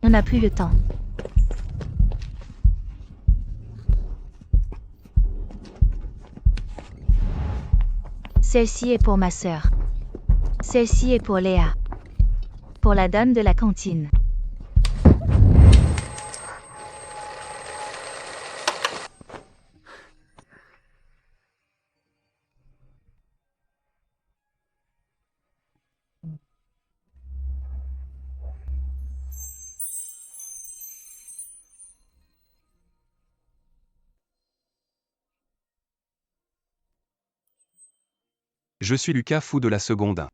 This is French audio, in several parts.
On n'a plus le temps. Celle-ci est pour ma sœur. Celle-ci est pour Léa. Pour la dame de la cantine. Je suis Lucas, fou de la seconde 1.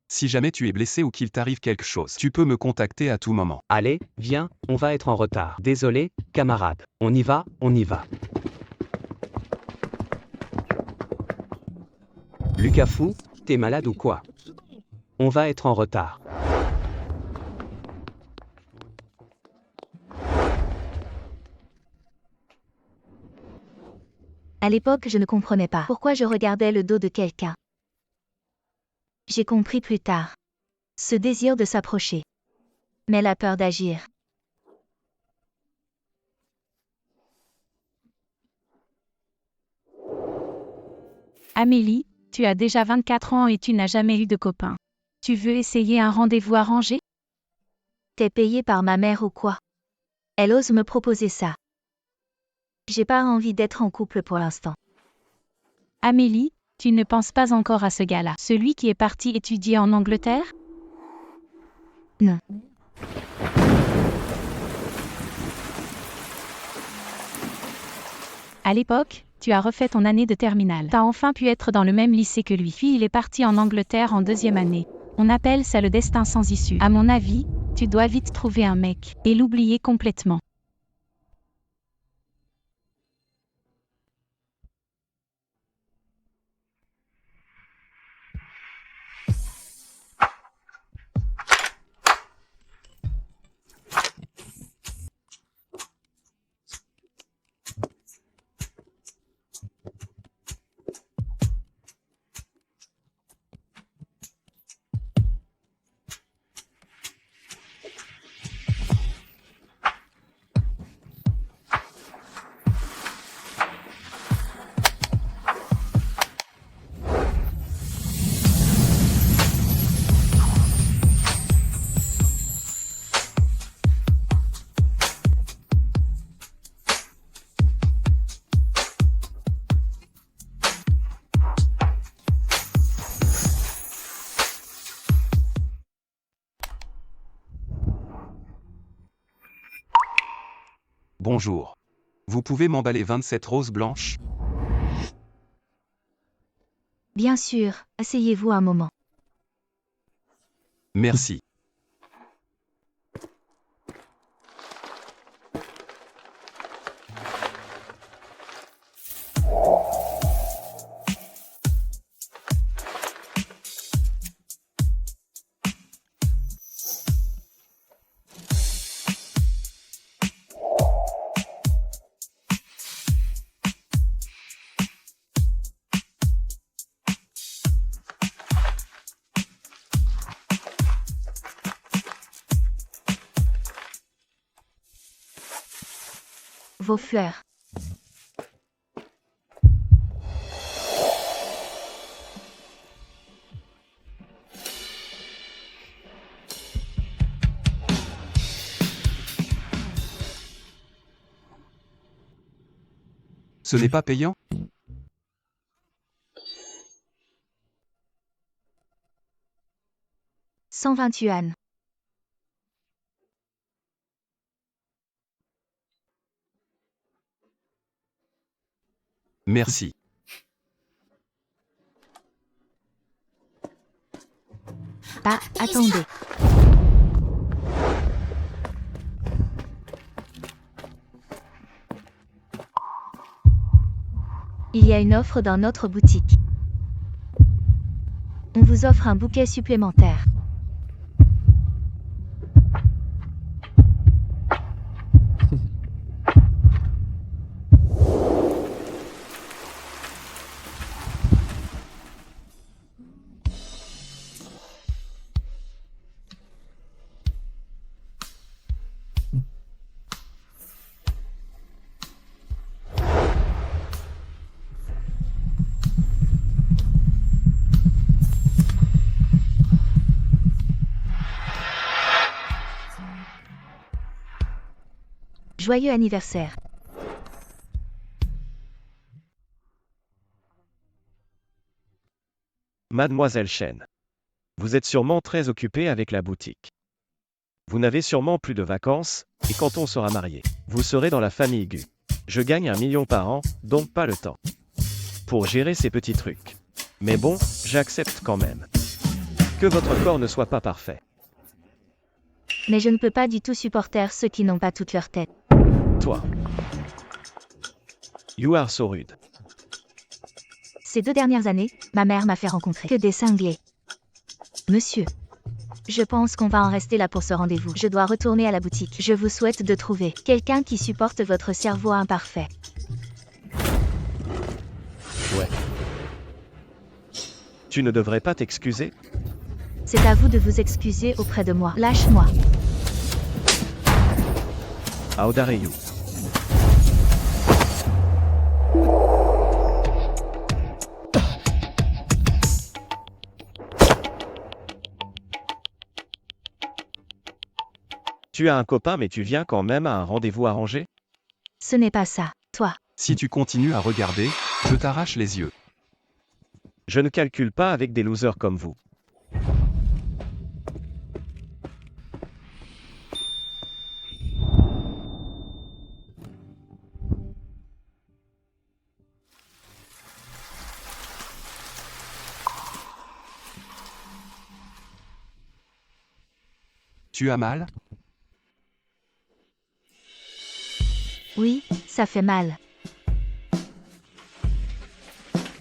Si jamais tu es blessé ou qu'il t'arrive quelque chose, tu peux me contacter à tout moment. Allez, viens, on va être en retard. Désolé, camarade. On y va, on y va. Lucas fou, t'es malade ou quoi? On va être en retard. À l'époque, je ne comprenais pas pourquoi je regardais le dos de quelqu'un. J'ai compris plus tard. Ce désir de s'approcher. Mais la peur d'agir. Amélie, tu as déjà 24 ans et tu n'as jamais eu de copain. Tu veux essayer un rendez-vous arrangé? T'es payé par ma mère ou quoi? Elle ose me proposer ça. J'ai pas envie d'être en couple pour l'instant. Amélie, tu ne penses pas encore à ce gars-là, celui qui est parti étudier en Angleterre? Non. À l'époque, tu as refait ton année de terminale. T'as enfin pu être dans le même lycée que lui. Puis il est parti en Angleterre en 2e année. On appelle ça le destin sans issue. À mon avis, tu dois vite trouver un mec et l'oublier complètement. Bonjour. Vous pouvez m'emballer 27 roses blanches? Bien sûr, asseyez-vous un moment. Merci. Vos fleurs. Ce n'est pas payant? 120 yuan. Merci. Ah, attendez. Il y a une offre dans notre boutique. On vous offre un bouquet supplémentaire. Joyeux anniversaire. Mademoiselle Chen. Vous êtes sûrement très occupée avec la boutique. Vous n'avez sûrement plus de vacances, et quand on sera marié, vous serez dans la famille Gu. Je gagne 1 million par an, donc pas le temps pour gérer ces petits trucs. Mais bon, j'accepte quand même. Que votre corps ne soit pas parfait. Mais je ne peux pas du tout supporter ceux qui n'ont pas toute leur tête. Toi. You are so rude. Ces 2 dernières années, ma mère m'a fait rencontrer que des cinglés. Monsieur. Je pense qu'on va en rester là pour ce rendez-vous. Je dois retourner à la boutique. Je vous souhaite de trouver quelqu'un qui supporte votre cerveau imparfait. Ouais. Tu ne devrais pas t'excuser? C'est à vous de vous excuser auprès de moi. Lâche-moi. How dare you? Tu as un copain mais tu viens quand même à un rendez-vous arrangé? Ce n'est pas ça, toi. Si tu continues à regarder, je t'arrache les yeux. Je ne calcule pas avec des losers comme vous. Tu as mal? Oui, ça fait mal.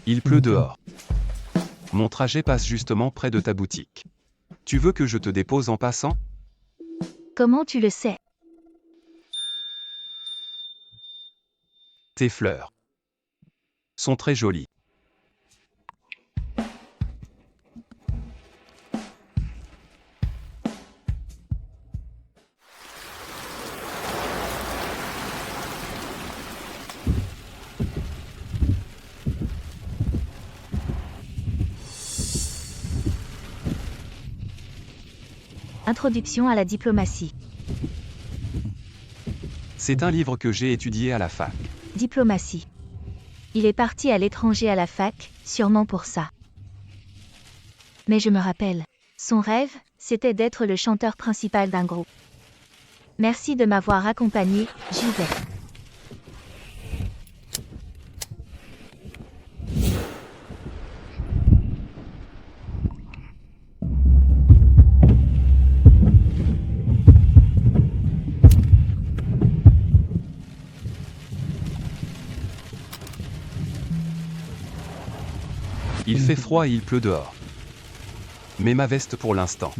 Il pleut dehors. Mon trajet passe justement près de ta boutique. Tu veux que je te dépose en passant? Comment tu le sais? Tes fleurs sont très jolies. Introduction à la diplomatie. C'est un livre que j'ai étudié à la fac. Diplomatie. Il est parti à l'étranger à la fac, sûrement pour ça. Mais je me rappelle. Son rêve, c'était d'être le chanteur principal d'un groupe. Merci de m'avoir accompagné, j'y vais. Il fait froid et il pleut dehors. Mets ma veste pour l'instant.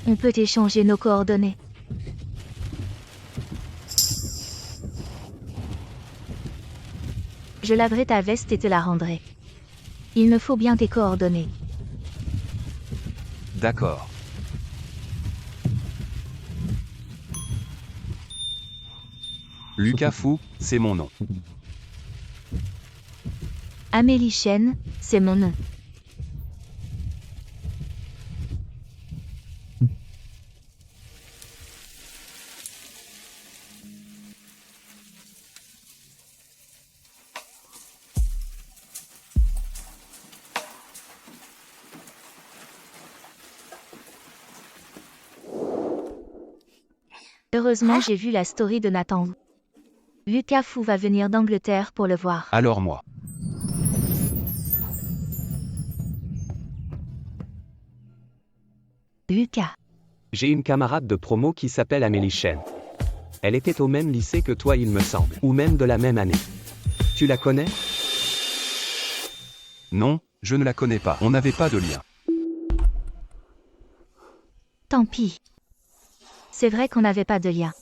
On peut échanger nos coordonnées. Je laverai ta veste et te la rendrai. Il me faut bien tes coordonnées. D'accord. Lucas Fou, c'est mon nom. Amélie Chen, c'est mon nom. Heureusement, j'ai vu la story de Nathan. Lucas Fou va venir d'Angleterre pour le voir. Alors moi. Lucas. J'ai une camarade de promo qui s'appelle Amélie Chen. Elle était au même lycée que toi, il me semble, ou même de la même année. Tu la connais? Non, je ne la connais pas. On n'avait pas de lien. Tant pis. C'est vrai qu'on n'avait pas de lien.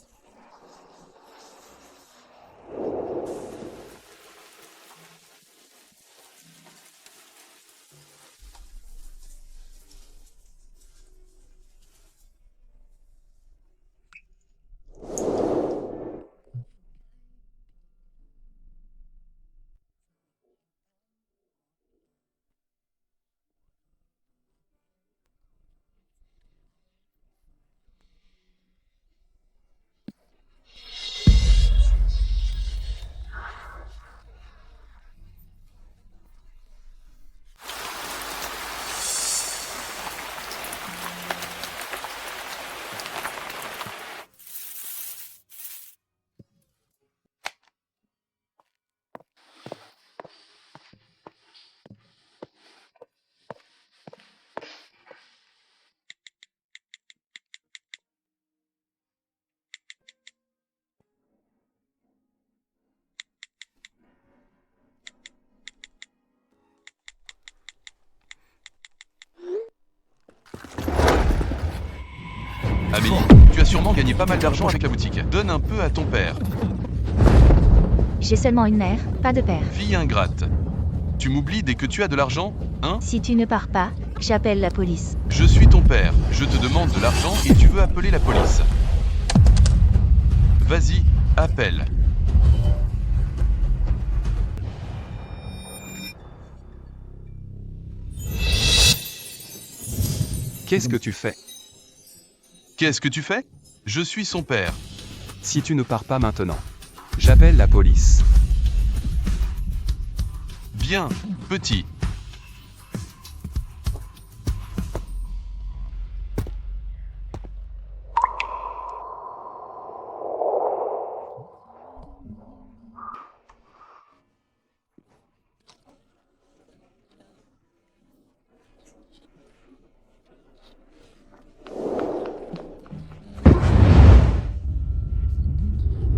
Amélie, tu as sûrement gagné pas mal d'argent avec la boutique. Donne un peu à ton père. J'ai seulement une mère, pas de père. Fille ingrate. Tu m'oublies dès que tu as de l'argent, hein? Si tu ne pars pas, j'appelle la police. Je suis ton père, je te demande de l'argent et tu veux appeler la police. Vas-y, appelle. Qu'est-ce que tu fais? Qu'est-ce que tu fais? Je suis son père. Si tu ne pars pas maintenant, j'appelle la police. Bien, petit.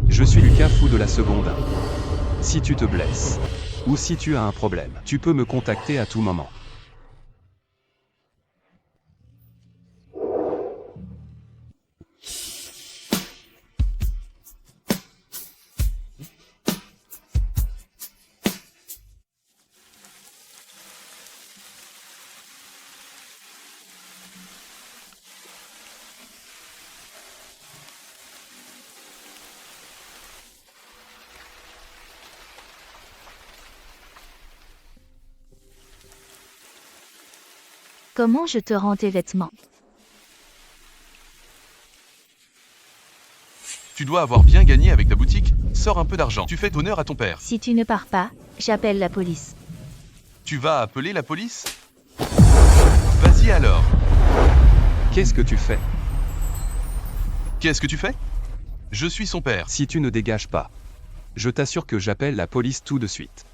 Je suis Lucas Fou de la seconde 1. Si tu te blesses, ou si tu as un problème, tu peux me contacter à tout moment. Comment je te rends tes vêtements? Tu dois avoir bien gagné avec ta boutique. Sors un peu d'argent. Tu fais honneur à ton père. Si tu ne pars pas, j'appelle la police. Tu vas appeler la police? Vas-y alors. Qu'est-ce que tu fais? Qu'est-ce que tu fais? Je suis son père. Si tu ne dégages pas, je t'assure que j'appelle la police tout de suite.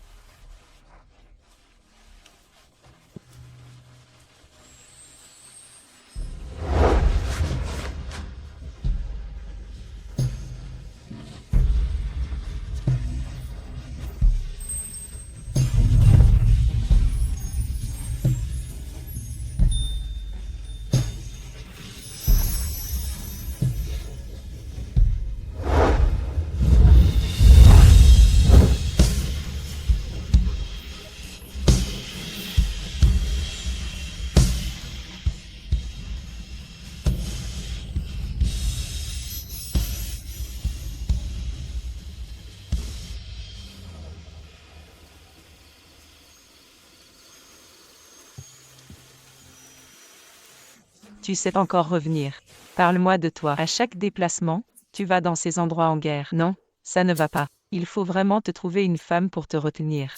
Tu sais encore revenir. Parle-moi de toi. À chaque déplacement, tu vas dans ces endroits en guerre. Non, ça ne va pas. Il faut vraiment te trouver une femme pour te retenir.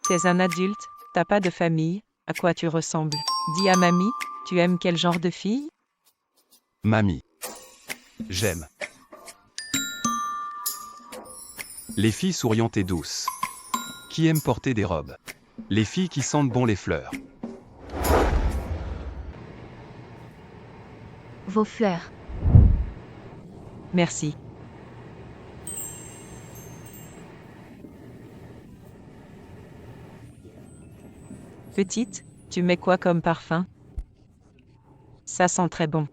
T'es un adulte, t'as pas de famille, à quoi tu ressembles? Dis à mamie, tu aimes quel genre de fille? Mamie. J'aime les filles souriantes et douces, qui aiment porter des robes. Les filles qui sentent bon les fleurs. Vos fleurs. Merci. Petite, tu mets quoi comme parfum? Ça sent très bon.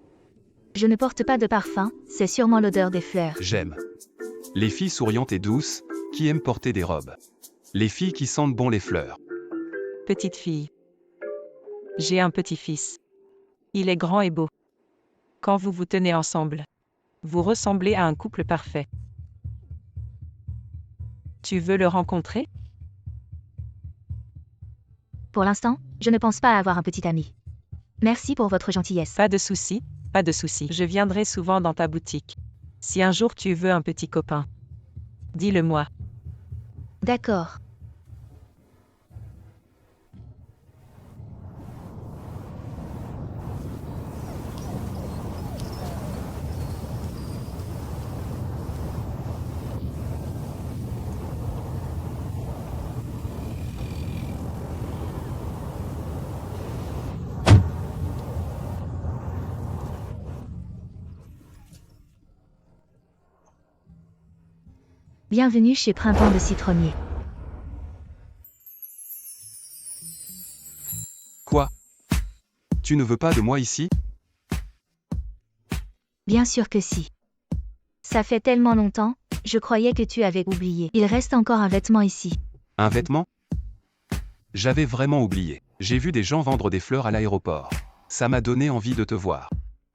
Je ne porte pas de parfum, c'est sûrement l'odeur des fleurs. J'aime les filles souriantes et douces, qui aiment porter des robes. Les filles qui sentent bon les fleurs. Petite fille. J'ai un petit-fils. Il est grand et beau. Quand vous vous tenez ensemble, vous ressemblez à un couple parfait. Tu veux le rencontrer? Pour l'instant, je ne pense pas avoir un petit ami. Merci pour votre gentillesse. Pas de souci, pas de souci. Je viendrai souvent dans ta boutique. Si un jour tu veux un petit copain, dis-le-moi. D'accord. Bienvenue chez Printemps de Citronnier. Quoi? Tu ne veux pas de moi ici? Bien sûr que si. Ça fait tellement longtemps, je croyais que tu avais oublié. Il reste encore un vêtement ici. Un vêtement? J'avais vraiment oublié. J'ai vu des gens vendre des fleurs à l'aéroport. Ça m'a donné envie de te voir.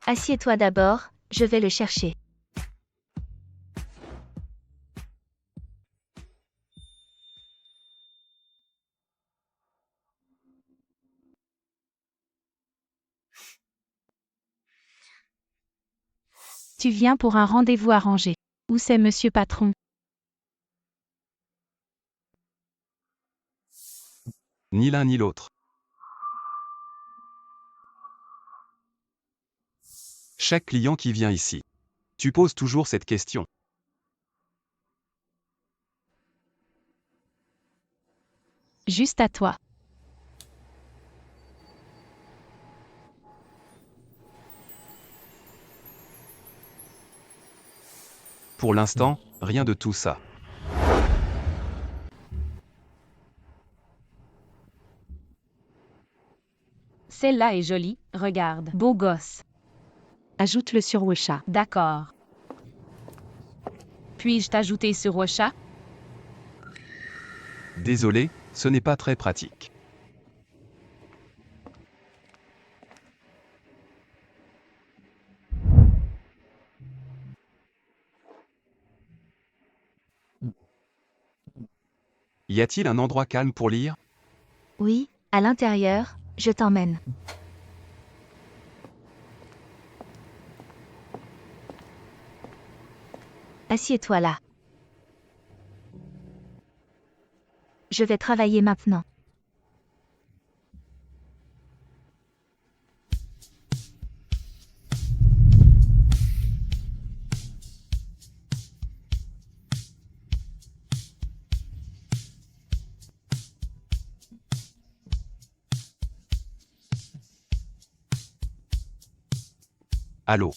Assieds-toi d'abord, je vais le chercher. Tu viens pour un rendez-vous arrangé. Où c'est monsieur patron? Ni l'un ni l'autre. Chaque client qui vient ici. Tu poses toujours cette question. Juste à toi. Pour l'instant, rien de tout ça. Celle-là est jolie, regarde. Beau gosse. Ajoute-le sur Wesha. D'accord. Puis-je t'ajouter sur Ocha? Désolé, ce n'est pas très pratique. Y a-t-il un endroit calme pour lire? Oui, à l'intérieur, je t'emmène. Assieds-toi là. Je vais travailler maintenant. Allô?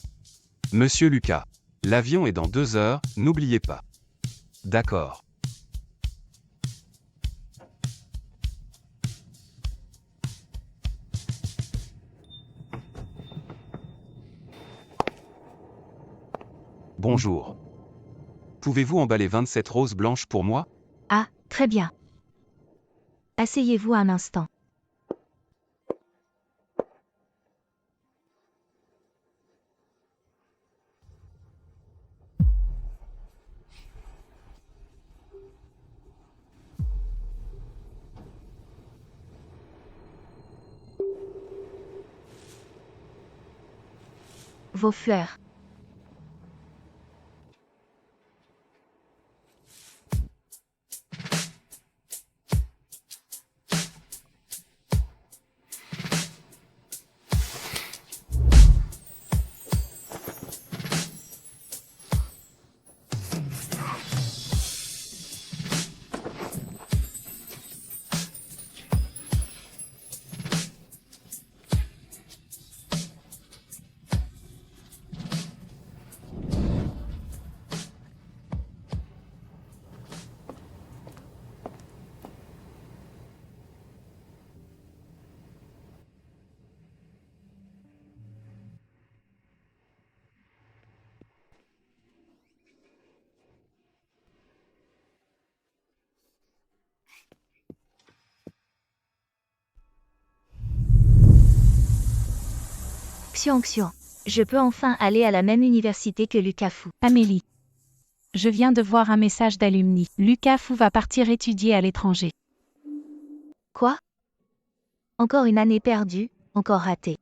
Monsieur Lucas. L'avion est dans 2 heures, n'oubliez pas. D'accord. Bonjour. Pouvez-vous emballer 27 roses blanches pour moi? Ah, très bien. Asseyez-vous un instant. Vos fleurs. Xiong. Je peux enfin aller à la même université que Lucas Fu. Amélie. Je viens de voir un message d'alumni. Lucas Fu va partir étudier à l'étranger. Quoi? Encore une année perdue, encore ratée.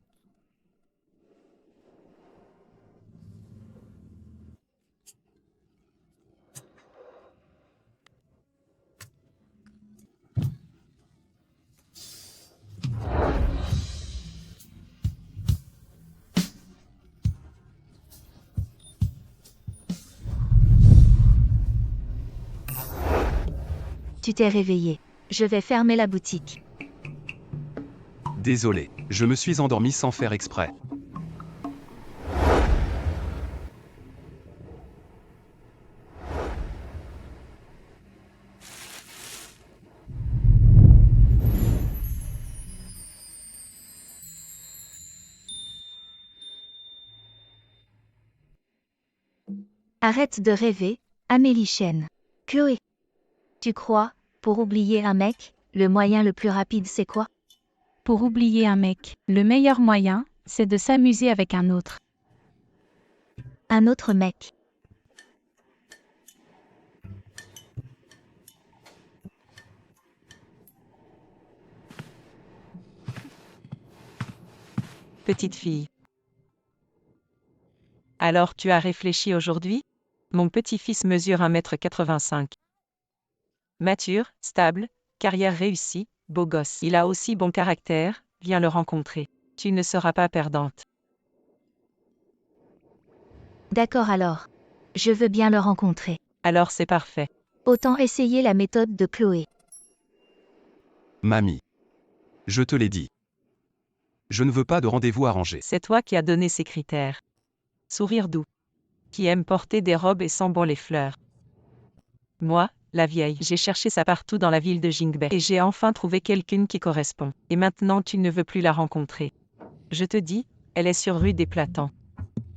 Tu t'es réveillé. Je vais fermer la boutique. Désolé, je me suis endormi sans faire exprès. Arrête de rêver, Amélie Chen. Chloé. Tu crois, pour oublier un mec, le moyen le plus rapide c'est quoi? Pour oublier un mec, le meilleur moyen, c'est de s'amuser avec un autre. Un autre mec. Petite fille. Alors tu as réfléchi aujourd'hui? Mon petit-fils mesure 1,85 m. Mature, stable, carrière réussie, beau gosse. Il a aussi bon caractère, viens le rencontrer. Tu ne seras pas perdante. D'accord alors. Je veux bien le rencontrer. Alors c'est parfait. Autant essayer la méthode de Chloé. Mamie. Je te l'ai dit. Je ne veux pas de rendez-vous arrangé. C'est toi qui as donné ces critères. Sourire doux. Qui aime porter des robes et sent bon les fleurs. Moi, la vieille, j'ai cherché ça partout dans la ville de Jingbei. Et j'ai enfin trouvé quelqu'une qui correspond. Et maintenant tu ne veux plus la rencontrer. Je te dis, elle est sur rue des Platans.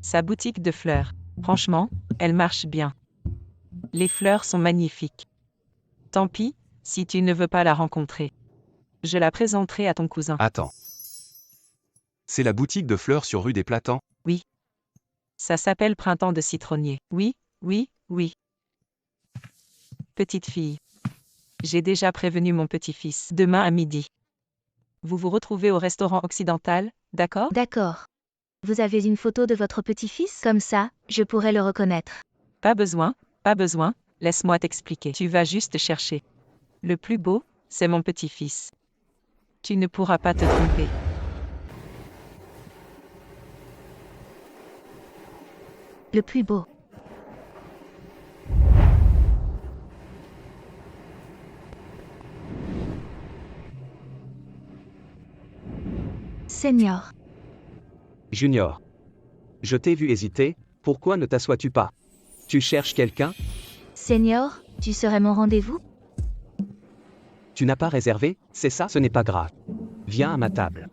Sa boutique de fleurs. Franchement, elle marche bien. Les fleurs sont magnifiques. Tant pis, si tu ne veux pas la rencontrer. Je la présenterai à ton cousin. Attends. C'est la boutique de fleurs sur rue des Platans? Oui. Ça s'appelle Printemps de citronnier. Oui, oui, oui. Petite fille. J'ai déjà prévenu mon petit-fils. Demain à midi. Vous vous retrouvez au restaurant occidental, d'accord? D'accord. Vous avez une photo de votre petit-fils? Comme ça, je pourrais le reconnaître. Pas besoin, laisse-moi t'expliquer. Tu vas juste chercher. Le plus beau, c'est mon petit-fils. Tu ne pourras pas te tromper. Le plus beau. Senior. Junior. Je t'ai vu hésiter, pourquoi ne t'assois-tu pas? Tu cherches quelqu'un? Senior, tu serais mon rendez-vous? Tu n'as pas réservé, c'est ça? Ce n'est pas grave. Viens à ma table.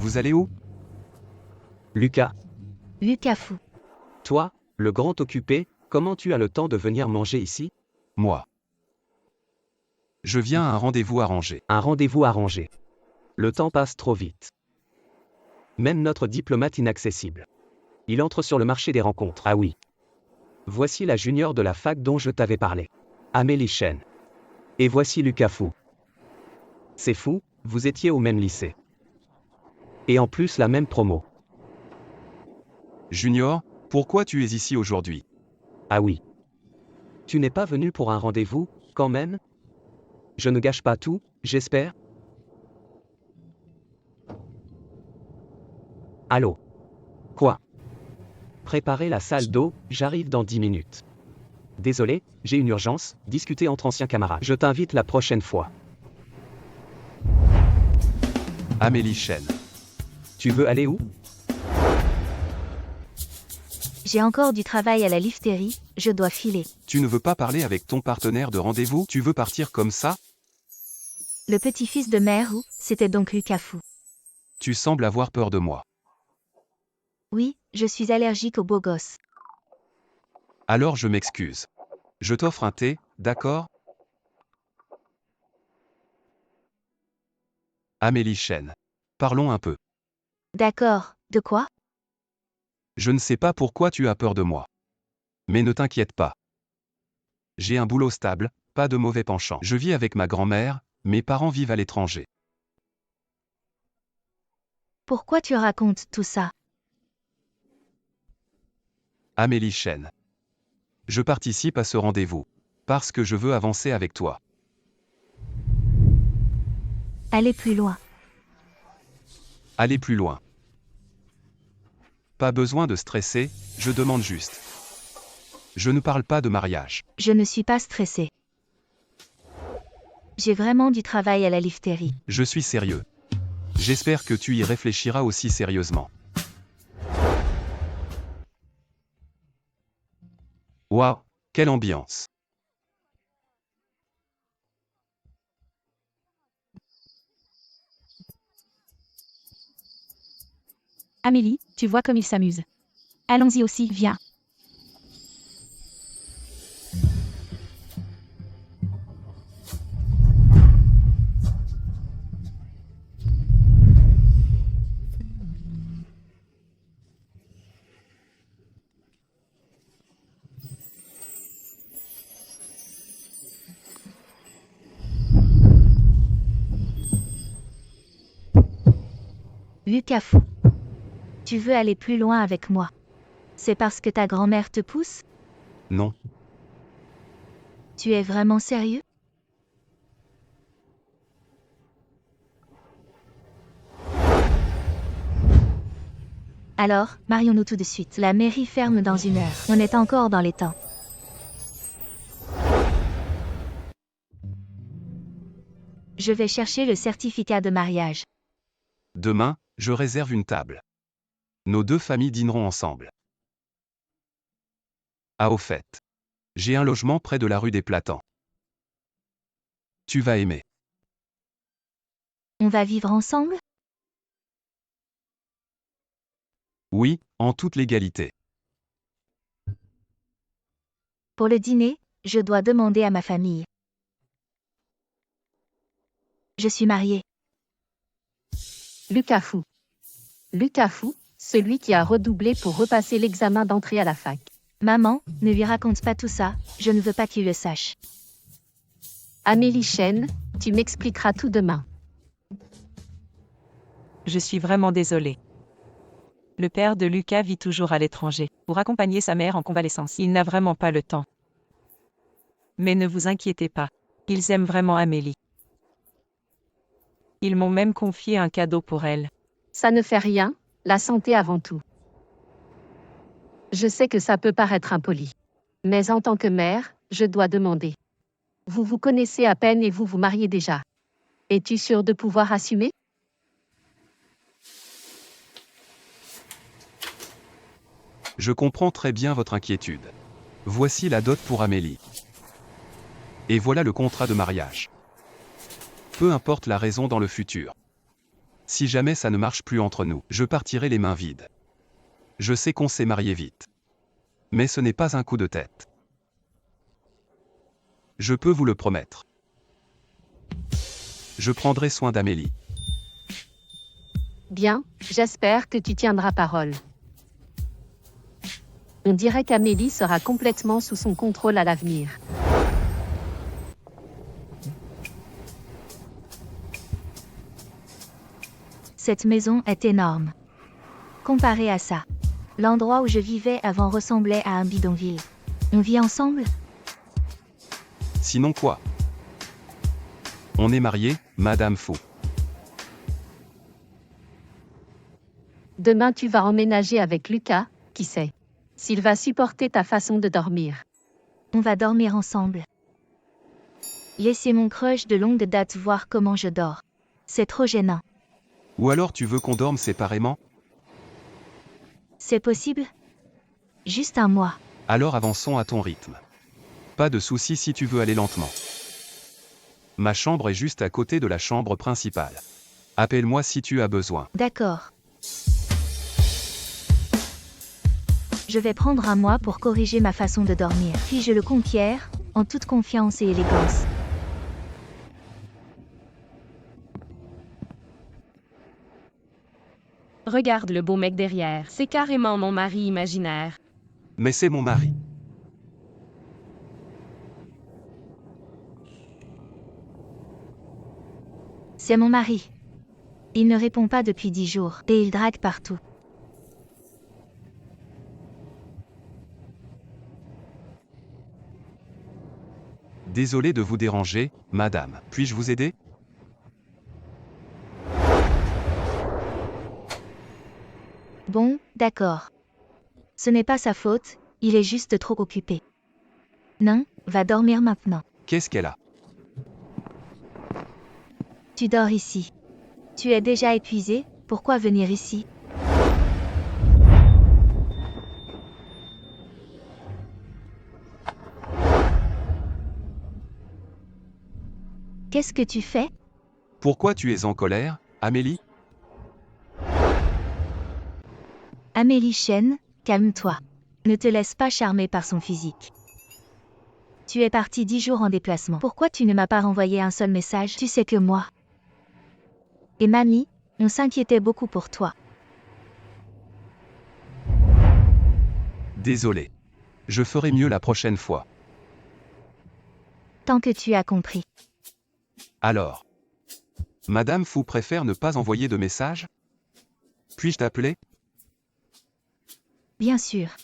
Vous allez où? Lucas, Lucas Fou. toi, le grand occupé, comment tu as le temps de venir manger ici? Moi. Je viens à un rendez-vous arrangé. Un rendez-vous arrangé. Le temps passe trop vite. Même notre diplomate inaccessible. Il entre sur le marché des rencontres. Ah oui. Voici la junior de la fac dont je t'avais parlé. Amélie Chen. Et voici Lucas Fou. C'est fou, vous étiez au même lycée. Et en plus la même promo. Junior, pourquoi tu es ici aujourd'hui? Ah oui. Tu n'es pas venu pour un rendez-vous, quand même? Je ne gâche pas tout, j'espère? Allô? Quoi? Préparez la salle d'eau, j'arrive dans 10 minutes. Désolé, j'ai une urgence, discuter entre anciens camarades. Je t'invite la prochaine fois. Amélie Chen. Tu veux aller où? J'ai encore du travail à la lifterie, je dois filer. Tu ne veux pas parler avec ton partenaire de rendez-vous? Tu veux partir comme ça? Le petit-fils de mère ou, c'était donc Lucas Fou. Tu sembles avoir peur de moi. Oui, je suis allergique aux beaux gosses. Alors je m'excuse. Je t'offre un thé, d'accord? Amélie Chen. Parlons un peu. D'accord, de quoi? Je ne sais pas pourquoi tu as peur de moi. Mais ne t'inquiète pas. J'ai un boulot stable, pas de mauvais penchant. Je vis avec ma grand-mère, mes parents vivent à l'étranger. Pourquoi tu racontes tout ça? Amélie Chen. Je participe à ce rendez-vous. Parce que je veux avancer avec toi. Allez plus loin. Allez plus loin. Pas besoin de stresser, je demande juste. Je ne parle pas de mariage. Je ne suis pas stressée. J'ai vraiment du travail à la lifterie. Je suis sérieux. J'espère que tu y réfléchiras aussi sérieusement. Waouh, quelle ambiance. Amélie, tu vois comme il s'amuse. Allons-y aussi, viens. Lucas fou. Tu veux aller plus loin avec moi? C'est parce que ta grand-mère te pousse? Non. Tu es vraiment sérieux? Alors, marions-nous tout de suite. La mairie ferme dans 1 heure. On est encore dans les temps. Je vais chercher le certificat de mariage. Demain, je réserve une table. Nos 2 familles dîneront ensemble. Ah au fait. J'ai un logement près de la rue des Platans. Tu vas aimer. On va vivre ensemble? Oui, en toute légalité. Pour le dîner, je dois demander à ma famille. Je suis mariée. Lucas fou. Lucas fou, celui qui a redoublé pour repasser l'examen d'entrée à la fac. Maman, ne lui raconte pas tout ça, je ne veux pas qu'il le sache. Amélie Chen, tu m'expliqueras tout demain. Je suis vraiment désolée. Le père de Lucas vit toujours à l'étranger, pour accompagner sa mère en convalescence. Il n'a vraiment pas le temps. Mais ne vous inquiétez pas. Ils aiment vraiment Amélie. Ils m'ont même confié un cadeau pour elle. Ça ne fait rien, la santé avant tout. Je sais que ça peut paraître impoli. Mais en tant que mère, je dois demander. Vous vous connaissez à peine et vous vous mariez déjà. Es-tu sûre de pouvoir assumer? Je comprends très bien votre inquiétude. Voici la dot pour Amélie. Et voilà le contrat de mariage. Peu importe la raison dans le futur. Si jamais ça ne marche plus entre nous, je partirai les mains vides. Je sais qu'on s'est marié vite. Mais ce n'est pas un coup de tête. Je peux vous le promettre. Je prendrai soin d'Amélie. Bien, j'espère que tu tiendras parole. On dirait qu'Amélie sera complètement sous son contrôle à l'avenir. Cette maison est énorme. Comparé à ça, l'endroit où je vivais avant ressemblait à un bidonville. On vit ensemble? Sinon quoi? On est mariés, Madame Fou. Demain tu vas emménager avec Lucas, qui sait s'il va supporter ta façon de dormir. On va dormir ensemble. Laissez mon crush de longue date voir comment je dors. C'est trop gênant. Ou alors tu veux qu'on dorme séparément? C'est possible? Juste un mois. Alors avançons à ton rythme. Pas de soucis si tu veux aller lentement. Ma chambre est juste à côté de la chambre principale. Appelle-moi si tu as besoin. D'accord. Je vais prendre un mois pour corriger ma façon de dormir, puis je le conquiers, en toute confiance et élégance. Regarde le beau mec derrière, c'est carrément mon mari imaginaire. Mais c'est mon mari. C'est mon mari. Il ne répond pas depuis 10 jours, et il drague partout. Désolé de vous déranger, madame. Puis-je vous aider? Bon, d'accord. Ce n'est pas sa faute, il est juste trop occupé. Non, va dormir maintenant. Qu'est-ce qu'elle a? Tu dors ici. Tu es déjà épuisé, pourquoi venir ici? Qu'est-ce que tu fais? Pourquoi tu es en colère, Amélie? Amélie Chen, Calme-toi. Ne te laisse pas charmer par son physique. Tu es parti 10 jours en déplacement. Pourquoi tu ne m'as pas renvoyé un seul message? Tu sais que moi et mamie, on s'inquiétait beaucoup pour toi. Désolé. Je ferai mieux la prochaine fois. Tant que tu as compris. Alors. Madame Fu préfère ne pas envoyer de message? Puis-je t'appeler? Bien sûr.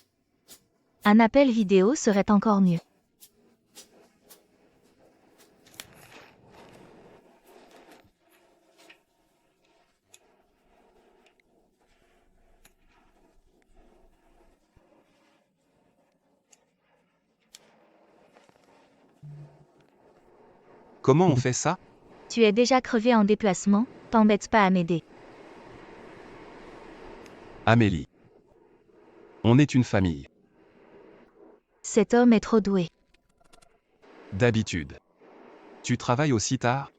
Un appel vidéo serait encore mieux. Comment on fait ça? Tu es déjà crevé en déplacement, t'embête pas à m'aider. Amélie. On est une famille. Cet homme est trop doué. D'habitude. Tu travailles aussi tard?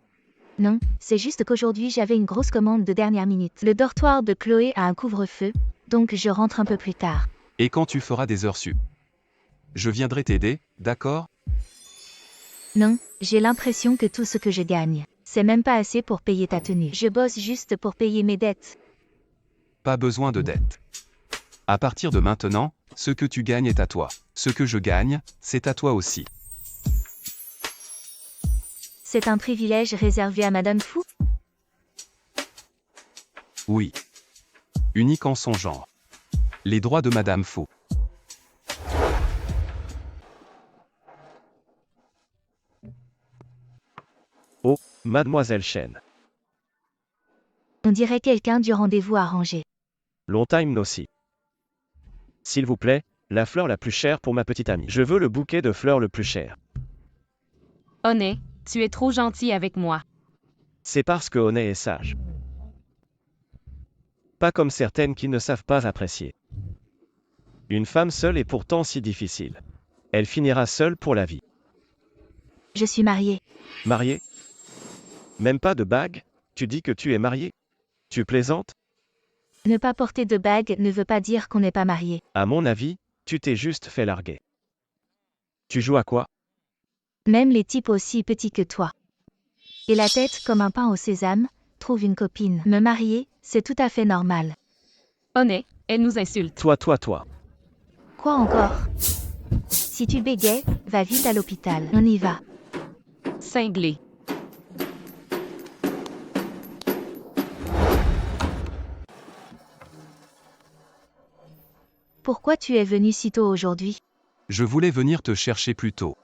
Non, c'est juste qu'aujourd'hui j'avais une grosse commande de dernière minute. Le dortoir de Chloé a un couvre-feu, donc je rentre un peu plus tard. Et quand tu feras des heures sup? Je viendrai t'aider, d'accord? Non, j'ai l'impression que tout ce que je gagne, c'est même pas assez pour payer ta tenue. Je bosse juste pour payer mes dettes. Pas besoin de dette. À partir de maintenant, ce que tu gagnes est à toi. Ce que je gagne, c'est à toi aussi. C'est un privilège réservé à Madame Fu? Oui. Unique en son genre. Les droits de Madame Fu. Oh, Mademoiselle Chen. On dirait quelqu'un du rendez-vous arrangé. Long time no see. S'il vous plaît, la fleur la plus chère pour ma petite amie. Je veux le bouquet de fleurs le plus cher. Honey, tu es trop gentil avec moi. C'est parce que Honey est sage. Pas comme certaines qui ne savent pas apprécier. Une femme seule est pourtant si difficile. Elle finira seule pour la vie. Je suis mariée. Mariée? Même pas de bague? Tu dis que tu es mariée? Tu plaisantes? Ne pas porter de bague ne veut pas dire qu'on n'est pas marié. À mon avis, tu t'es juste fait larguer. Tu joues à quoi? Même les types aussi petits que toi. Et la tête comme un pain au sésame, trouve une copine. Me marier, c'est tout à fait normal. Honey, elle nous insulte. Toi. Quoi encore? Si tu bégayes, va vite à l'hôpital. On y va. Cinglé. Pourquoi tu es venu si tôt aujourd'hui? Je voulais venir te chercher plus tôt.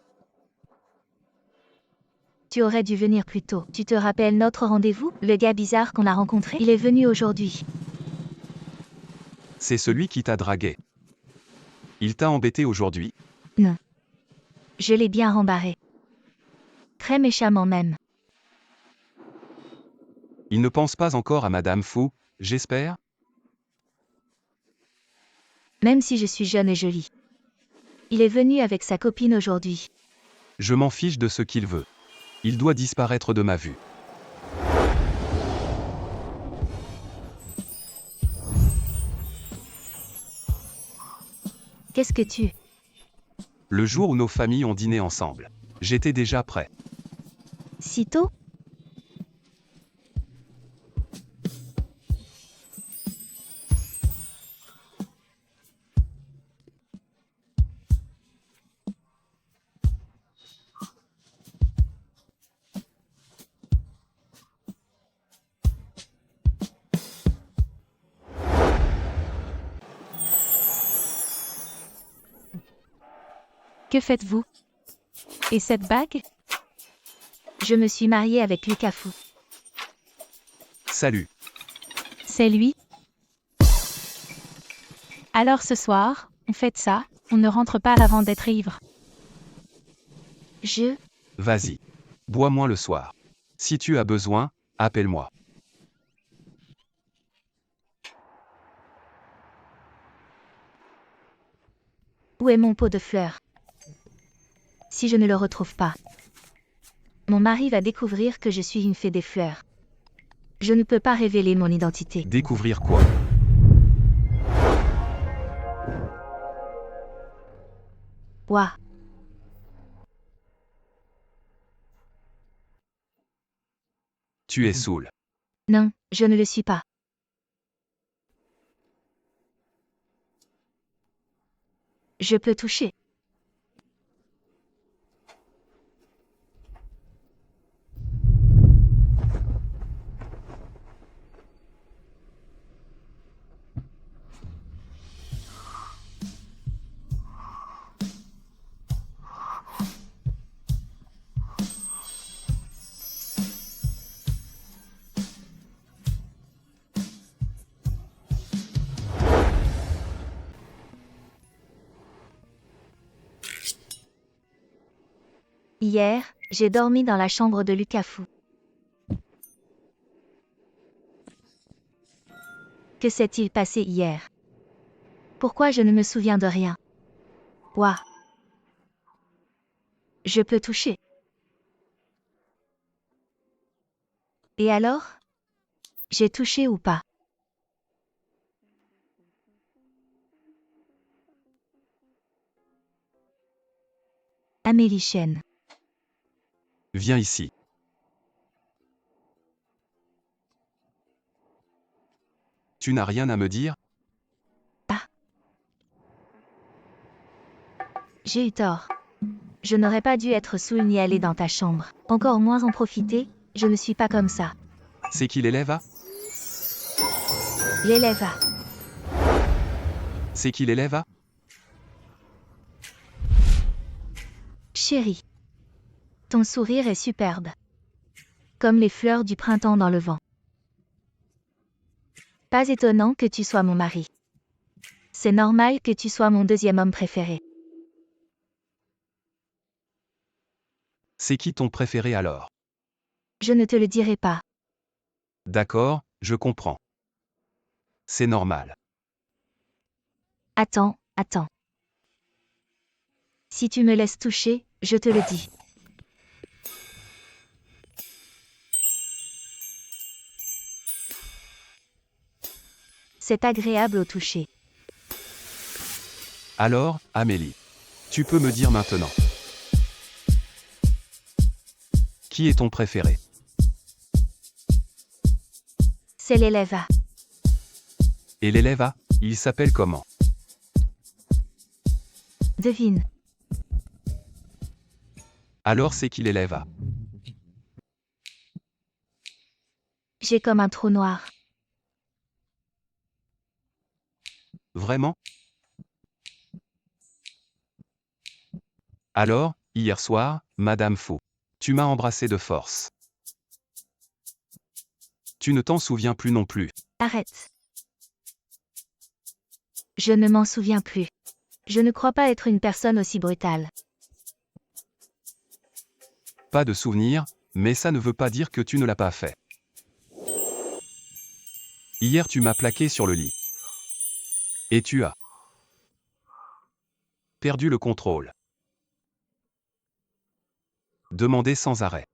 Tu aurais dû venir plus tôt. Tu te rappelles notre rendez-vous? Le gars bizarre qu'on a rencontré? Il est venu aujourd'hui. C'est celui qui t'a dragué. Il t'a embêté aujourd'hui? Non. Je l'ai bien rembarré. Très méchamment même. Il ne pense pas encore à Madame Fu, j'espère? Même si je suis jeune et jolie. Il est venu avec sa copine aujourd'hui. Je m'en fiche de ce qu'il veut. Il doit disparaître de ma vue. Qu'est-ce que tu... Le jour où nos familles ont dîné ensemble. J'étais déjà prêt. Si tôt? Que faites-vous? Et cette bague? Je me suis mariée avec Lucas Fu. Salut. C'est lui? Alors ce soir, on fête ça, on ne rentre pas avant d'être ivre. Vas-y. Bois moins le soir. Si tu as besoin, appelle-moi. Où est mon pot de fleurs? Si je ne le retrouve pas, mon mari va découvrir que je suis une fée des fleurs. Je ne peux pas révéler mon identité. Découvrir quoi? Ouah. Tu es saoul. Non, je ne le suis pas. Je peux toucher. Hier, j'ai dormi dans la chambre de Lukafu. Que s'est-il passé hier? Pourquoi je ne me souviens de rien? Ouah. Je peux toucher. Et alors? J'ai touché ou pas? Amélie Chen. Viens ici. Tu n'as rien à me dire? J'ai eu tort. Je n'aurais pas dû être saoul ni aller dans ta chambre. Encore moins en profiter, je ne suis pas comme ça. C'est qui l'élève A? L'élève A. C'est qui l'élève A? Chérie. Ton sourire est superbe. Comme les fleurs du printemps dans le vent. Pas étonnant que tu sois mon mari. C'est normal que tu sois mon deuxième homme préféré. C'est qui ton préféré alors? Je ne te le dirai pas. D'accord, je comprends. C'est normal. Attends. Si tu me laisses toucher, je te le dis. C'est agréable au toucher. Alors, Amélie. Tu peux me dire maintenant. Qui est ton préféré? C'est l'élève A. Et l'élève A, il s'appelle comment? Devine. Alors c'est qui l'élève A? J'ai comme un trou noir. Vraiment? Alors, hier soir, Madame Fou, tu m'as embrassé de force. Tu ne t'en souviens plus non plus. Arrête. Je ne m'en souviens plus. Je ne crois pas être une personne aussi brutale. Pas de souvenir, mais ça ne veut pas dire que tu ne l'as pas fait. Hier tu m'as plaqué sur le lit. Et tu as perdu le contrôle. Demandé sans arrêt.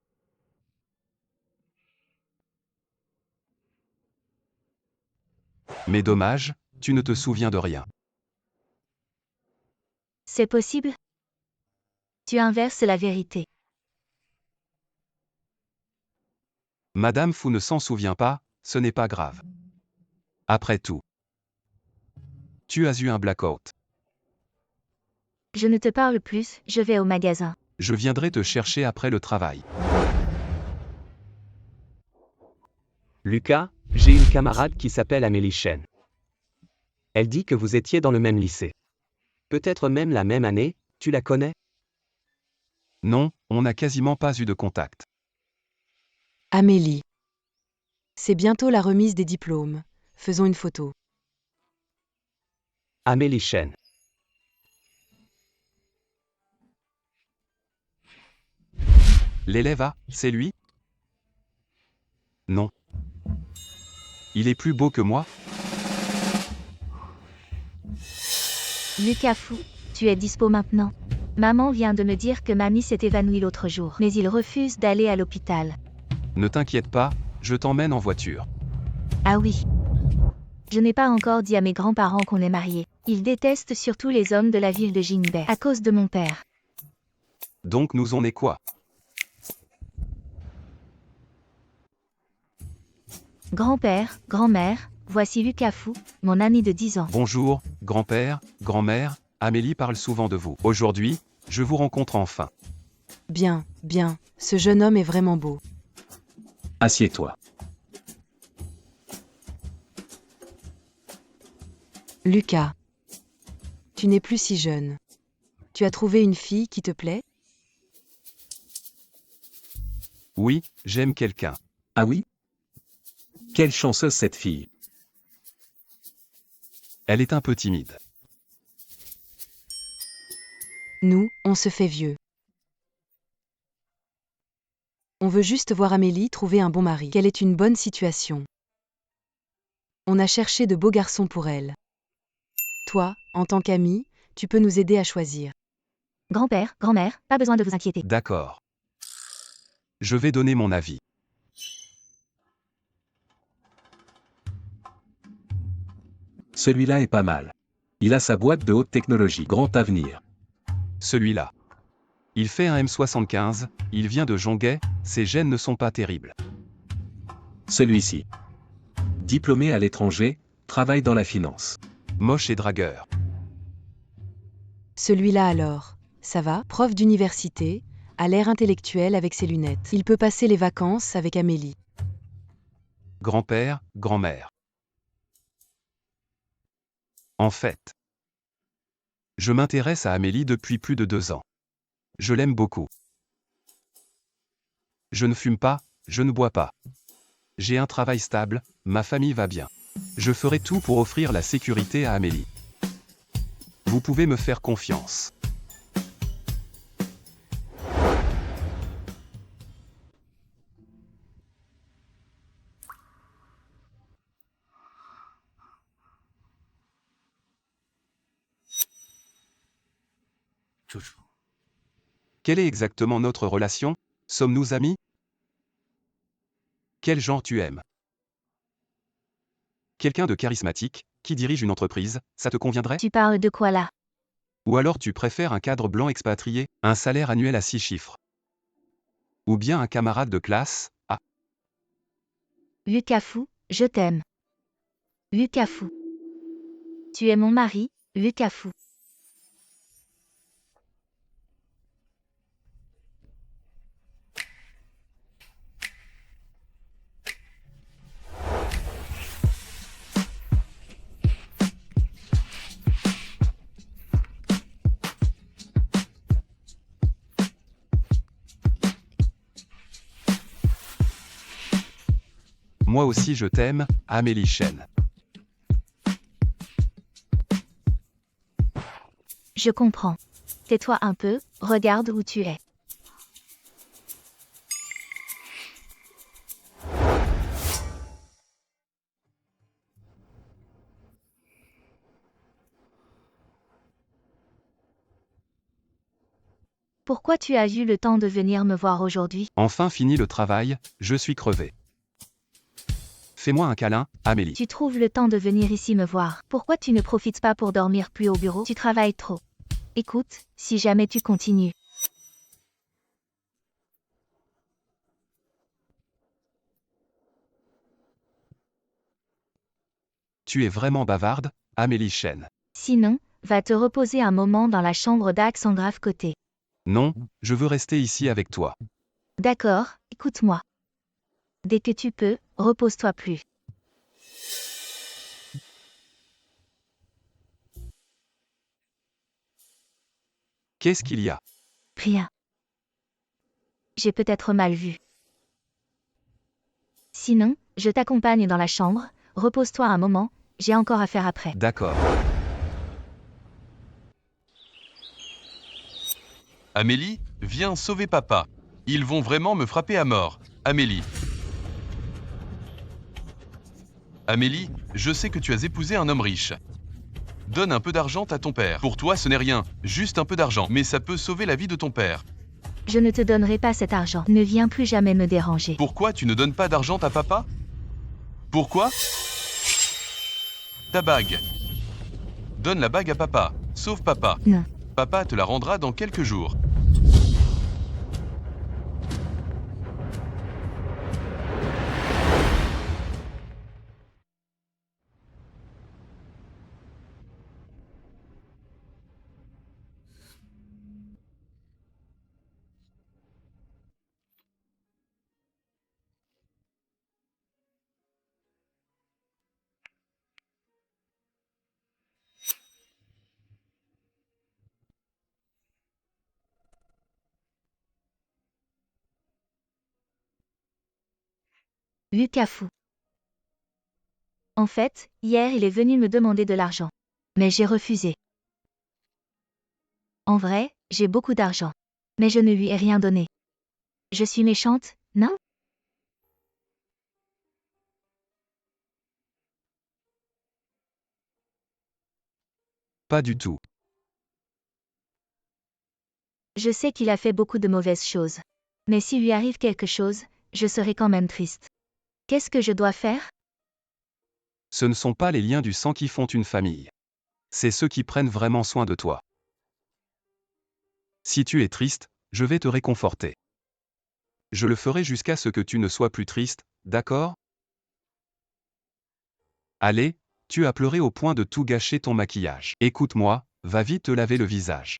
Mais dommage, tu ne te souviens de rien. C'est possible? Tu inverses la vérité. Madame Fou ne s'en souvient pas, ce n'est pas grave. Après tout, tu as eu un blackout. Je ne te parle plus, je vais au magasin. Je viendrai te chercher après le travail. Lucas, j'ai une camarade qui s'appelle Amélie Chen. Elle dit que vous étiez dans le même lycée. Peut-être même la même année, tu la connais? Non, on n'a quasiment pas eu de contact. Amélie. C'est bientôt la remise des diplômes. Faisons une photo. Amélie Chen. L'élève A, c'est lui? Non. Il est plus beau que moi? Lukafu, tu es dispo maintenant? Maman vient de me dire que mamie s'est évanouie l'autre jour, mais il refuse d'aller à l'hôpital. Ne t'inquiète pas, je t'emmène en voiture. Ah oui. Je n'ai pas encore dit à mes grands-parents qu'on est mariés. Il déteste surtout les hommes de la ville de Jingbei à cause de mon père. Donc nous on est quoi? Grand-père, grand-mère, voici Lukafu, mon ami de 10 ans. Bonjour, grand-père, grand-mère, Amélie parle souvent de vous. Aujourd'hui, je vous rencontre enfin. Bien, bien, ce jeune homme est vraiment beau. Assieds-toi. Lucas. Tu n'es plus si jeune. Tu as trouvé une fille qui te plaît? Oui, j'aime quelqu'un. Ah oui? Quelle chanceuse cette fille. Elle est un peu timide. Nous, on se fait vieux. On veut juste voir Amélie trouver un bon mari, qu'elle ait une bonne situation. On a cherché de beaux garçons pour elle. Toi, en tant qu'ami, tu peux nous aider à choisir. Grand-père, grand-mère, pas besoin de vous inquiéter. D'accord. Je vais donner mon avis. Celui-là est pas mal. Il a sa boîte de haute technologie, grand avenir. Celui-là. Il fait un M75, il vient de Jonguet, ses gènes ne sont pas terribles. Celui-ci. Diplômé à l'étranger, travaille dans la finance. Moche et dragueur. Celui-là alors, ça va, prof d'université, a l'air intellectuel avec ses lunettes. Il peut passer les vacances avec Amélie. Grand-père, grand-mère. En fait, je m'intéresse à Amélie depuis plus de 2 ans. Je l'aime beaucoup. Je ne fume pas, je ne bois pas. J'ai un travail stable, ma famille va bien. Je ferai tout pour offrir la sécurité à Amélie. Vous pouvez me faire confiance. Quelle est exactement notre relation? Sommes-nous amis? Quel genre tu aimes? Quelqu'un de charismatique, qui dirige une entreprise, ça te conviendrait? Tu parles de quoi là? Ou alors tu préfères un cadre blanc expatrié, un salaire annuel à 6 chiffres? Ou bien un camarade de classe? Ah, Lukafu, je t'aime. Lukafu. Tu es mon mari, Lukafu. moi aussi je t'aime, Amélie Chen. Je comprends. Tais-toi un peu, regarde où tu es. Pourquoi tu as eu le temps de venir me voir aujourd'hui? Enfin fini le travail, je suis crevé. Fais-moi un câlin, Amélie. Tu trouves le temps de venir ici me voir. Pourquoi tu ne profites pas pour dormir plus au bureau? Tu travailles trop. Écoute, si jamais tu continues. Tu es vraiment bavarde, Amélie Chen. Sinon, va te reposer un moment dans la chambre d'Axe en grave côté. Non, je veux rester ici avec toi. D'accord, écoute-moi. Dès que tu peux, repose-toi plus. Qu'est-ce qu'il y a? Rien. J'ai peut-être mal vu. Sinon, je t'accompagne dans la chambre, repose-toi un moment, j'ai encore à faire après. D'accord. Amélie, viens sauver papa. Ils vont vraiment me frapper à mort. Amélie. Amélie, je sais que tu as épousé un homme riche. Donne un peu d'argent à ton père. Pour toi, ce n'est rien, juste un peu d'argent, mais ça peut sauver la vie de ton père. Je ne te donnerai pas cet argent. Ne viens plus jamais me déranger. Pourquoi tu ne donnes pas d'argent à papa? Pourquoi? Ta bague. Donne la bague à papa. Sauve papa. Non. Papa te la rendra dans quelques jours. Lucas fou. En fait, hier il est venu me demander de l'argent. Mais j'ai refusé. En vrai, j'ai beaucoup d'argent. Mais je ne lui ai rien donné. Je suis méchante, non? Pas du tout. Je sais qu'il a fait beaucoup de mauvaises choses. Mais s'il lui arrive quelque chose, je serai quand même triste. Qu'est-ce que je dois faire? Ce ne sont pas les liens du sang qui font une famille. C'est ceux qui prennent vraiment soin de toi. Si tu es triste, je vais te réconforter. Je le ferai jusqu'à ce que tu ne sois plus triste, d'accord? Allez, tu as pleuré au point de tout gâcher ton maquillage. Écoute-moi, va vite te laver le visage.